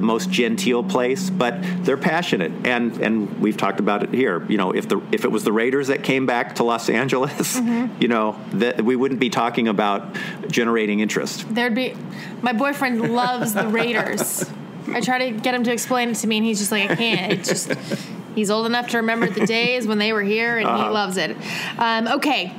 most genteel place, but they're passionate, and we've talked about it here. If it was the Raiders that came back to Los Angeles, that we wouldn't be talking about generating interest. My boyfriend loves the Raiders. I try to get him to explain it to me, and he's just like, I can't. He's old enough to remember the days when they were here, and he loves it. Okay.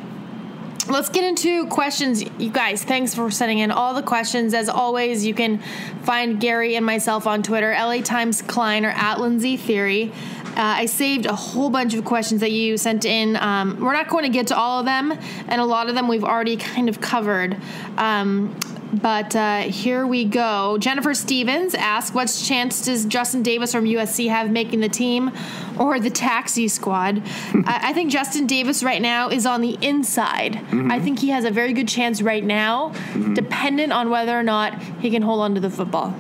Let's get into questions. You guys, thanks for sending in all the questions. As always, you can find Gary and myself on Twitter, LA Times Klein, or at Lindsey Thiry. I saved a whole bunch of questions that you sent in. We're not going to get to all of them, and a lot of them we've already kind of covered. But here we go. Jennifer Stevens asks, what chance does Justin Davis from USC have making the team or the taxi squad? I think Justin Davis right now is on the inside. I think he has a very good chance right now, dependent on whether or not he can hold on to the football.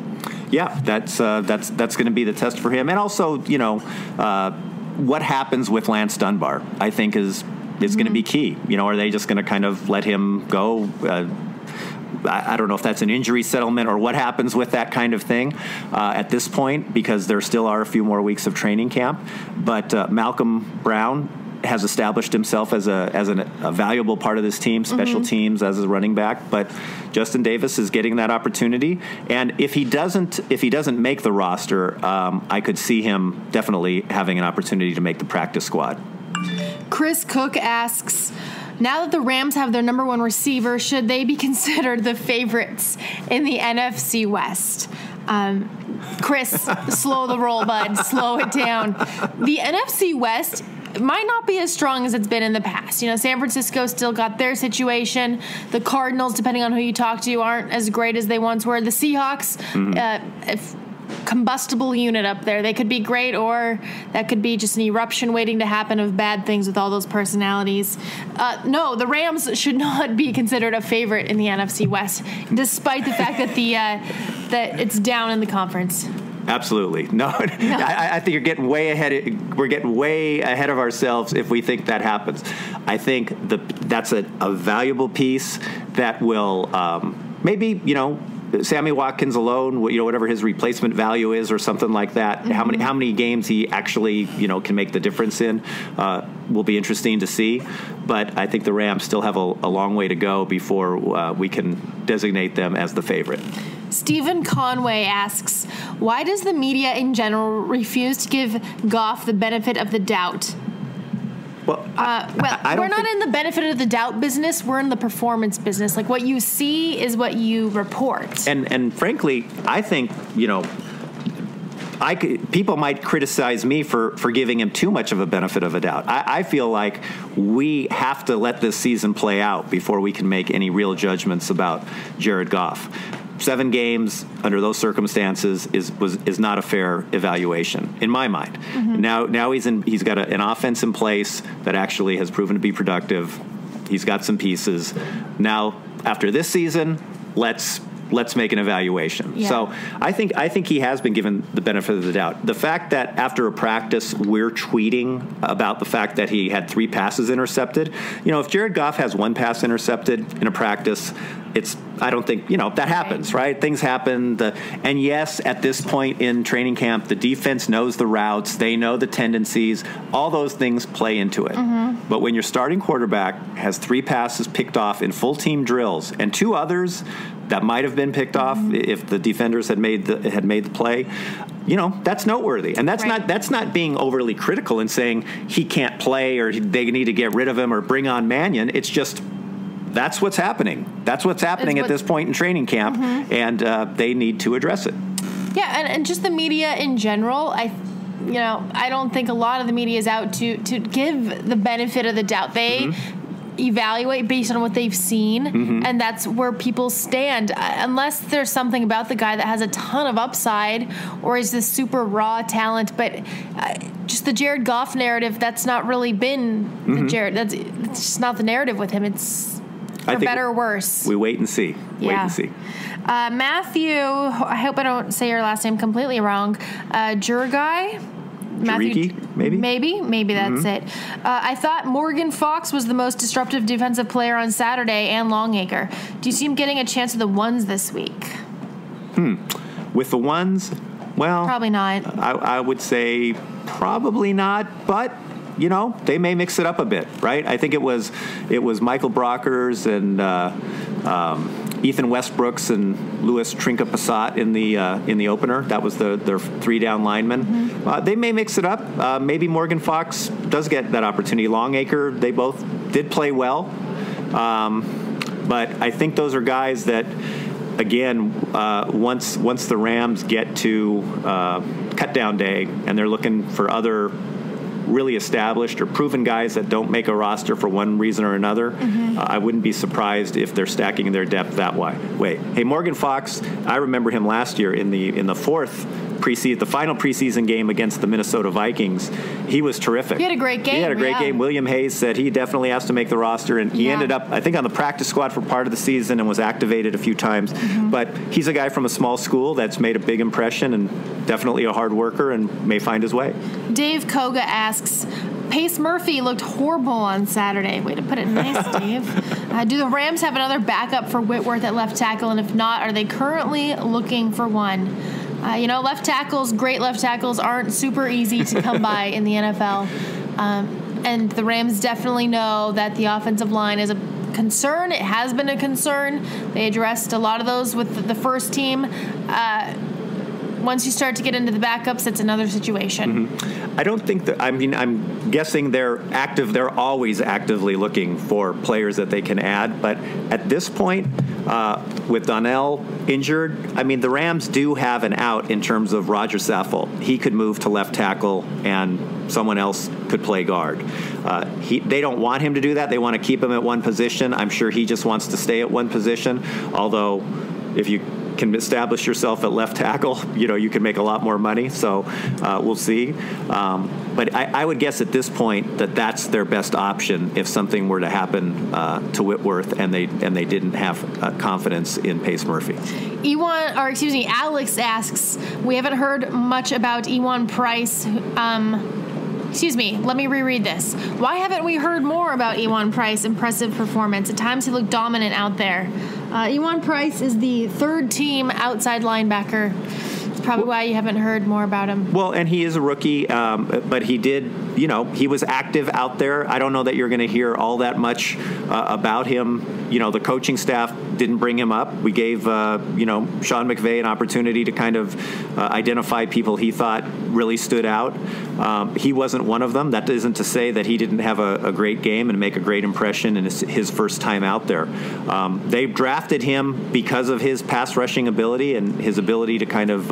Yeah, that's going to be the test for him. And also, what happens with Lance Dunbar, I think, is going to be key. Are they just going to kind of let him go? I don't know if that's an injury settlement or what happens with that kind of thing at this point, because there still are a few more weeks of training camp. But Malcolm Brown has established himself as a valuable part of this team, special teams, as a running back. But Justin Davis is getting that opportunity, and if he doesn't make the roster, I could see him definitely having an opportunity to make the practice squad. Chris Cook asks, Now that the Rams have their number one receiver, should they be considered the favorites in the NFC West? Chris, slow the roll, bud. Slow it down. The NFC West might not be as strong as it's been in the past. You know, San Francisco still got their situation. The Cardinals, depending on who you talk to, aren't as great as they once were. The Seahawks, combustible unit up there. They could be great, or that could be just an eruption waiting to happen of bad things with all those personalities. No, the Rams should not be considered a favorite in the NFC West, despite the fact that that it's down in the conference. Absolutely. No. I think you're getting way ahead. We're getting way ahead of ourselves if we think that happens. I think that's a valuable piece that will maybe, Sammy Watkins alone, whatever his replacement value is or something like that, mm-hmm. how many games he actually, can make the difference in will be interesting to see. But I think the Rams still have a long way to go before we can designate them as the favorite. Stephen Conway asks, why does the media in general refuse to give Goff the benefit of the doubt? Well, we're not in the benefit of the doubt business. We're in the performance business. Like, what you see is what you report. And frankly, I think, people might criticize me for giving him too much of a benefit of a doubt. I feel like we have to let this season play out before we can make any real judgments about Jared Goff. 7 games under those circumstances is not a fair evaluation in my mind. Mm-hmm. Now he's got an offense in place that actually has proven to be productive. He's got some pieces. Now after this season, let's make an evaluation. Yeah. So I think he has been given the benefit of the doubt. The fact that after a practice we're tweeting about the fact that he had 3 passes intercepted, if Jared Goff has 1 pass intercepted in a practice, I don't think, that happens, right? Things happen. And yes, at this point in training camp, the defense knows the routes. They know the tendencies. All those things play into it. Mm-hmm. But when your starting quarterback has 3 passes picked off in full team drills and 2 others that might have been picked off if the defenders had made the play, that's noteworthy. And that's not being overly critical and saying he can't play or they need to get rid of him or bring on Mannion. It's just that's what's happening. That's what's happening at this point in training camp, mm-hmm. and they need to address it. Yeah, and just the media in general, I don't think a lot of the media is out to give the benefit of the doubt. They mm-hmm. evaluate based on what they've seen, mm-hmm. and that's where people stand. Unless there's something about the guy that has a ton of upside or is this super raw talent, but just the Jared Goff narrative, that's not really been mm-hmm. the Jared. It's just not the narrative with him. It's for better or worse. We wait and see. Yeah. Wait and see. Matthew, I hope I don't say your last name completely wrong. Jurgai? Juriki, maybe? Maybe that's mm-hmm. it. I thought Morgan Fox was the most disruptive defensive player on Saturday and Longacre. Do you see him getting a chance with the ones this week? With the ones? Well, probably not. I would say probably not, but they may mix it up a bit, right? I think it was Michael Brockers and Ethan Westbrooks and Louis Trinca-Passat in the opener. That was their 3-down linemen. Mm-hmm. They may mix it up. Maybe Morgan Fox does get that opportunity. Longacre, they both did play well, but I think those are guys that, again, once the Rams get to cut down day and they're looking for other really established or proven guys that don't make a roster for one reason or another, mm-hmm. I wouldn't be surprised if they're stacking their depth that way. Hey, Morgan Fox, I remember him last year in the the final preseason game against the Minnesota Vikings. He was terrific. He had a great game. William Hayes said he definitely has to make the roster, and he ended up, I think, on the practice squad for part of the season and was activated a few times. Mm-hmm. But he's a guy from a small school that's made a big impression and definitely a hard worker and may find his way. Dave Koga asks, Pace Murphy looked horrible on Saturday. Way to put it nice, Dave. Do the Rams have another backup for Whitworth at left tackle? And if not, are they currently looking for one? Great left tackles aren't super easy to come by in the NFL. And the Rams definitely know that the offensive line is a concern. It has been a concern. They addressed a lot of those with the first team. once you start to get into the backups, it's another situation. I don't think that. I mean, I'm guessing they're active. They're always actively looking for players that they can add. But at this point, with Donnell injured, I mean, the Rams do have an out in terms of Roger Saffold. He could move to left tackle, and someone else could play guard. They don't want him to do that. They want to keep him at one position. I'm sure he just wants to stay at one position. Although, if you can establish yourself at left tackle, you can make a lot more money. So we'll see. But I would guess at this point that that's their best option if something were to happen to Whitworth and they didn't have confidence in Pace Murphy. Alex asks, we haven't heard much about Ewan Price. Let me reread this. Why haven't we heard more about Ewan Price? Impressive performance. At times he looked dominant out there. Ewan Price is the third team outside linebacker. It's probably why you haven't heard more about him. Well, and he is a rookie, but he did, he was active out there. I don't know that you're going to hear all that much about him. The coaching staff didn't bring him up. We gave, Sean McVay an opportunity to kind of identify people he thought really stood out. He wasn't one of them. That isn't to say that he didn't have a great game and make a great impression in his first time out there. They drafted him because of his pass rushing ability and his ability to kind of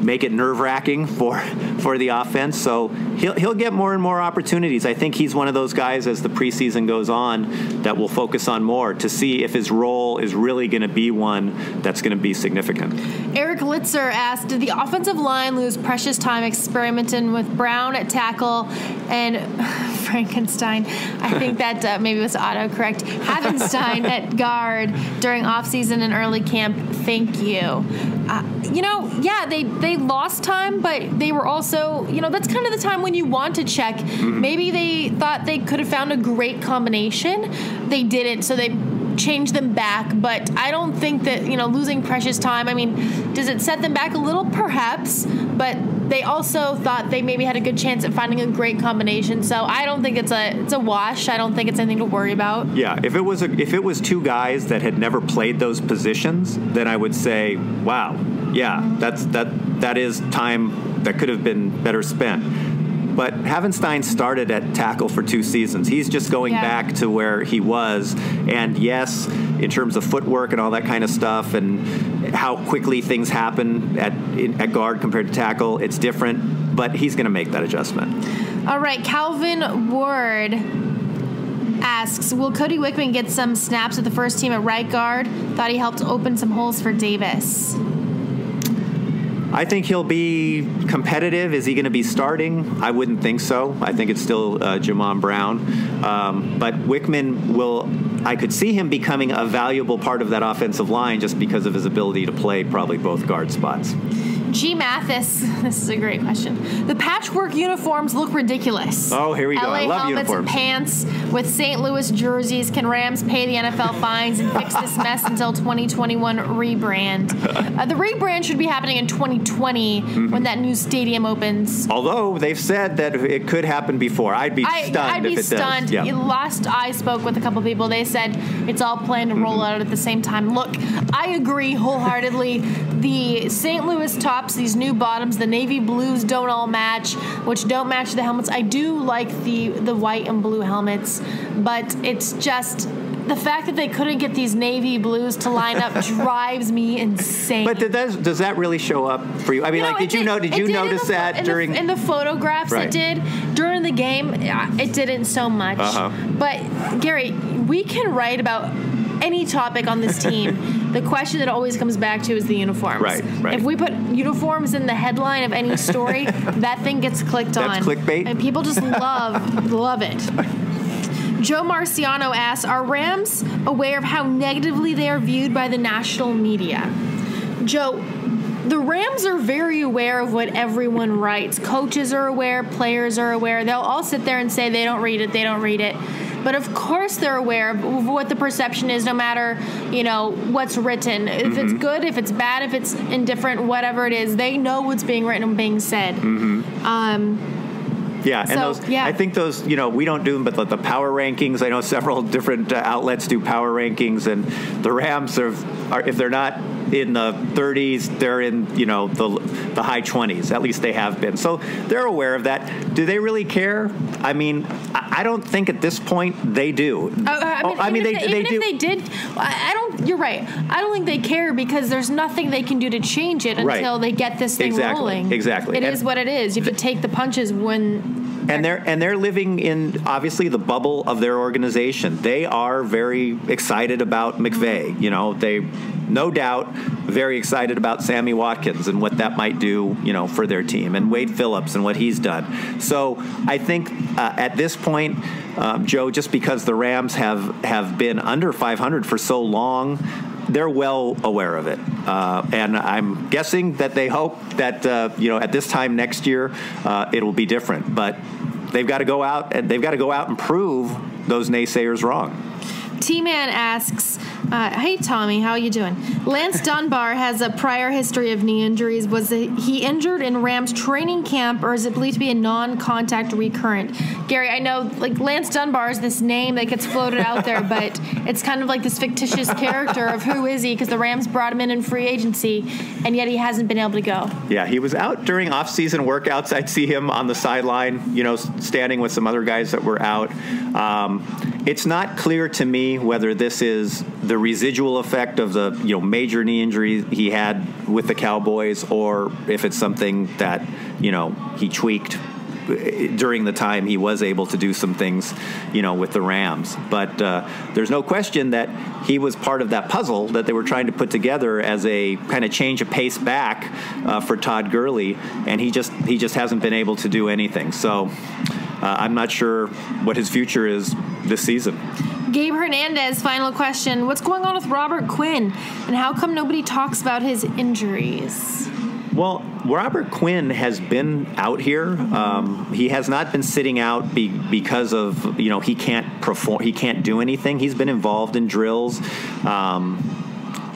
make it nerve-wracking for the offense. So he'll get more and more opportunities. I think he's one of those guys as the preseason goes on that will focus on more to see if his role is really going to be one that's going to be significant. Eric Litzer asked, did the offensive line lose precious time experimenting with Brown at tackle and Frankenstein? I think that maybe it was autocorrect. Havenstein at guard during offseason and early camp. Thank you. They lost time, but they were also, that's kind of the time when you want to check. Mm-hmm. Maybe they thought they could have found a great combination. They didn't, so they changed them back. But I don't think that, losing precious time, does it set them back a little? Perhaps. But they also thought they maybe had a good chance at finding a great combination. So I don't think it's a wash. I don't think it's anything to worry about. Yeah, if it was two guys that had never played those positions, then I would say, wow, yeah, that is time that could have been better spent. But Havenstein started at tackle for 2 seasons. He's just going back to where he was. And yes, in terms of footwork and all that kind of stuff and how quickly things happen at guard compared to tackle, it's different. But he's going to make that adjustment. All right, Calvin Ward asks, will Cody Wickman get some snaps with the first team at right guard? Thought he helped open some holes for Davis. I think he'll be competitive. Is he going to be starting? I wouldn't think so. I think it's still Jamon Brown. But Wickman I could see him becoming a valuable part of that offensive line just because of his ability to play probably both guard spots. G. Mathis, this is a great question. The patchwork uniforms look ridiculous. Oh, here we go. I love helmets uniforms. And pants with St. Louis jerseys. Can Rams pay the NFL fines and fix this mess until 2021 rebrand? The rebrand should be happening in 2020 when that new stadium opens. Although they've said that it could happen before. I'd be stunned if it does. Yeah. Last I spoke with a couple people, they said it's all planned to roll out at the same time. Look, I agree wholeheartedly. The St. Louis tops, these new bottoms, the navy blues don't all match, which don't match the helmets. I do like the white and blue helmets, but it's just the fact that they couldn't get these navy blues to line up drives me insane. But does that really show up for you? Did you notice that during in the photographs? Right. It did during the game. It didn't so much. But Gary, we can write about any topic on this team. The question that always comes back to is the uniforms. Right. If we put uniforms in the headline of any story, that thing gets clicked on. That's clickbait. And people just love it. Joe Marciano asks, are Rams aware of how negatively they are viewed by the national media? Joe, the Rams are very aware of what everyone writes. Coaches are aware, players are aware. They'll all sit there and say they don't read it. But of course they're aware of what the perception is, no matter, what's written. If it's good, if it's bad, if it's indifferent, whatever it is, they know what's being written and being said. I think those, we don't do them, but the power rankings, I know several different outlets do power rankings, and the Rams are if they're not in the 30s. They're in, the high 20s. At least they have been. So they're aware of that. Do they really care? I mean, I don't think at this point they do. If they did, I don't. You're right. I don't think they care because there's nothing they can do to change it until they get this thing rolling. Exactly. It is what it is. You have to take the punches when. And they're living in, obviously, the bubble of their organization. They are very excited about McVay. They, no doubt, very excited about Sammy Watkins and what that might do, for their team, and Wade Phillips and what he's done. So I think at this point, Joe, just because the Rams have been under 500 for so long, they're well aware of it, and I'm guessing that they hope that at this time next year it will be different. But they've got to go out and prove those naysayers wrong. T-Man asks, hey, Tommy, how you doing? Lance Dunbar has a prior history of knee injuries. Was he injured in Rams training camp, or is it believed to be a non-contact recurrent? Gary, I know Lance Dunbar is this name that gets floated out there, but it's kind of like this fictitious character of who is he, because the Rams brought him in free agency, and yet he hasn't been able to go. Yeah, he was out during off-season workouts. I'd see him on the sideline, standing with some other guys that were out. It's not clear to me whether this is the residual effect of the major knee injury he had with the Cowboys, or if it's something that he tweaked during the time he was able to do some things with the Rams. But there's no question that he was part of that puzzle that they were trying to put together as a kind of change of pace back for Todd Gurley, and he just hasn't been able to do anything. So I'm not sure what his future is this season. Gabe Hernandez, final question. What's going on with Robert Quinn, and how come nobody talks about his injuries? Well, Robert Quinn has been out here. He has not been sitting out because of, he can't perform, he can't do anything. He's been involved in drills.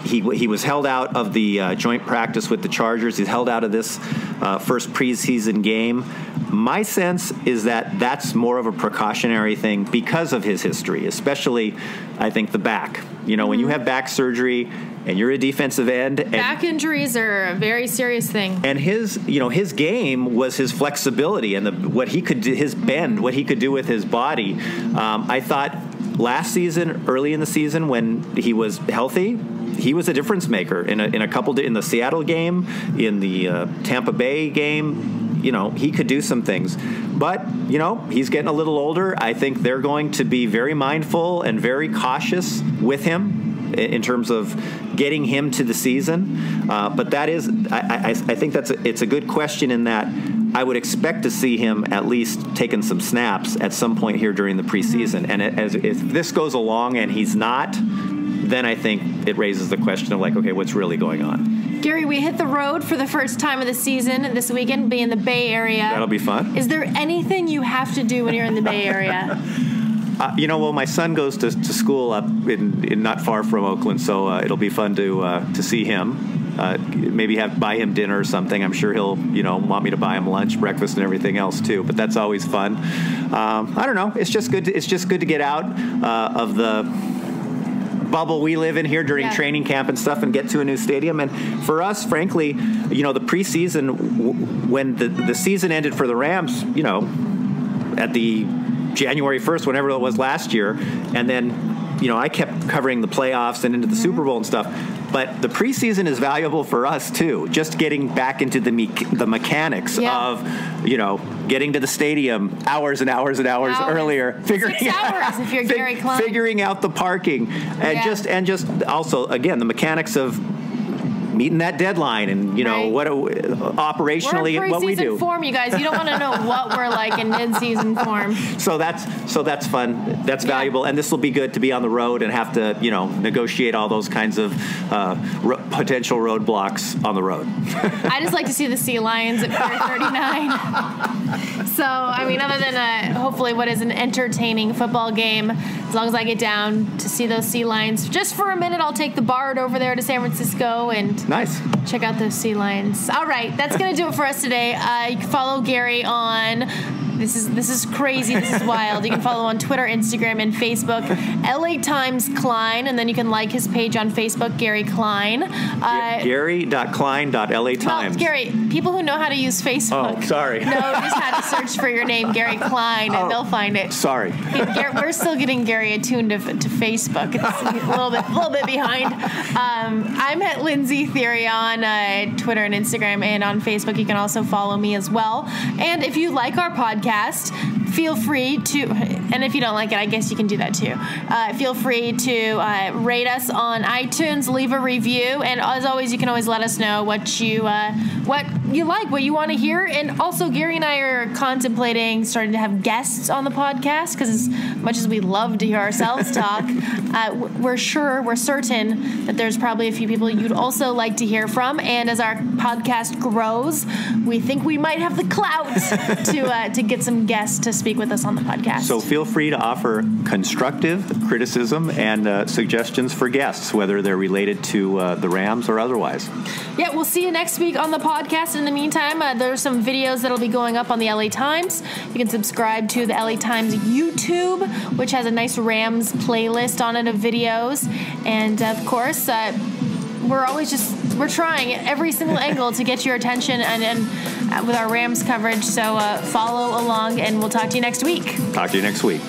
He was held out of the joint practice with the Chargers. He's held out of this first preseason game. My sense is that that's more of a precautionary thing because of his history, especially, I think, the back. When you have back surgery and you're a defensive end. Back injuries are a very serious thing. And his game was his flexibility and what he could do, his bend, what he could do with his body. I thought last season, early in the season, when he was healthy, he was a difference maker in the Seattle game, in the Tampa Bay game. He could do some things. But, he's getting a little older. I think they're going to be very mindful and very cautious with him in terms of getting him to the season. But that is, I think it's a good question in that I would expect to see him at least taking some snaps at some point here during the preseason. And if this goes along and he's not, then I think it raises the question of okay, what's really going on? Gary, we hit the road for the first time of the season this weekend, being in the Bay Area. That'll be fun. Is there anything you have to do when you're in the Bay Area? Well, my son goes to school up in not far from Oakland, so it'll be fun to see him. Maybe buy him dinner or something. I'm sure he'll want me to buy him lunch, breakfast, and everything else too. But that's always fun. I don't know. It's just good. It's just good to get out of the bubble we live in here during training camp and stuff and get to a new stadium. And for us, frankly, the preseason, when the season ended for the Rams, at the January 1st, whenever it was last year, and then I kept covering the playoffs and into the Super Bowl and stuff. But the preseason is valuable for us too. Just getting back into the mechanics of getting to the stadium hours and hours and hours earlier, figuring 6 hours if you're Gary Klein, figuring out the parking, and just also again the mechanics of meeting that deadline and what operationally what we do. Form, you guys. You don't want to know what we're like in mid-season form. So that's fun. That's valuable, and this will be good to be on the road and have to negotiate all those kinds of potential roadblocks on the road. I just like to see the Sea Lions at Pier 39. So other than hopefully what is an entertaining football game, as long as I get down to see those Sea Lions just for a minute, I'll take the BART over there to San Francisco and check out those Sea Lions. All right, that's going to do it for us today. You can follow Gary on This is crazy. This is wild. You can follow on Twitter, Instagram, and Facebook. LA Times Klein, and then you can like his page on Facebook, Gary Klein. Gary.Klein.LATimes. Well, Gary, people who know how to use Facebook. Oh, sorry. No, just had to search for your name, Gary Klein, and they'll find it. Sorry. We're still getting Gary attuned to Facebook. It's a little bit behind. I'm at Lindsey Thiry on Twitter and Instagram, and on Facebook. You can also follow me as well. And if you like our podcast, feel free to, and if you don't like it, I guess you can do that too. Feel free to rate us on iTunes, leave a review, and as always, you can always let us know what you like, what you want to hear. And also, Gary and I are contemplating starting to have guests on the podcast, because as much as we love to hear ourselves talk, we're certain that there's probably a few people you'd also like to hear from. And as our podcast grows, we think we might have the clout to get some guests to speak with us on the podcast. So feel free to offer constructive criticism and suggestions for guests, whether they're related to the Rams or otherwise. Yeah, we'll see you next week on the podcast. In the meantime, there's some videos that'll be going up on the LA Times. You can subscribe to the LA Times YouTube, which has a nice Rams playlist on it of videos. And of course, we're trying at every single angle to get your attention and with our Rams coverage. So follow along, and we'll talk to you next week. Talk to you next week.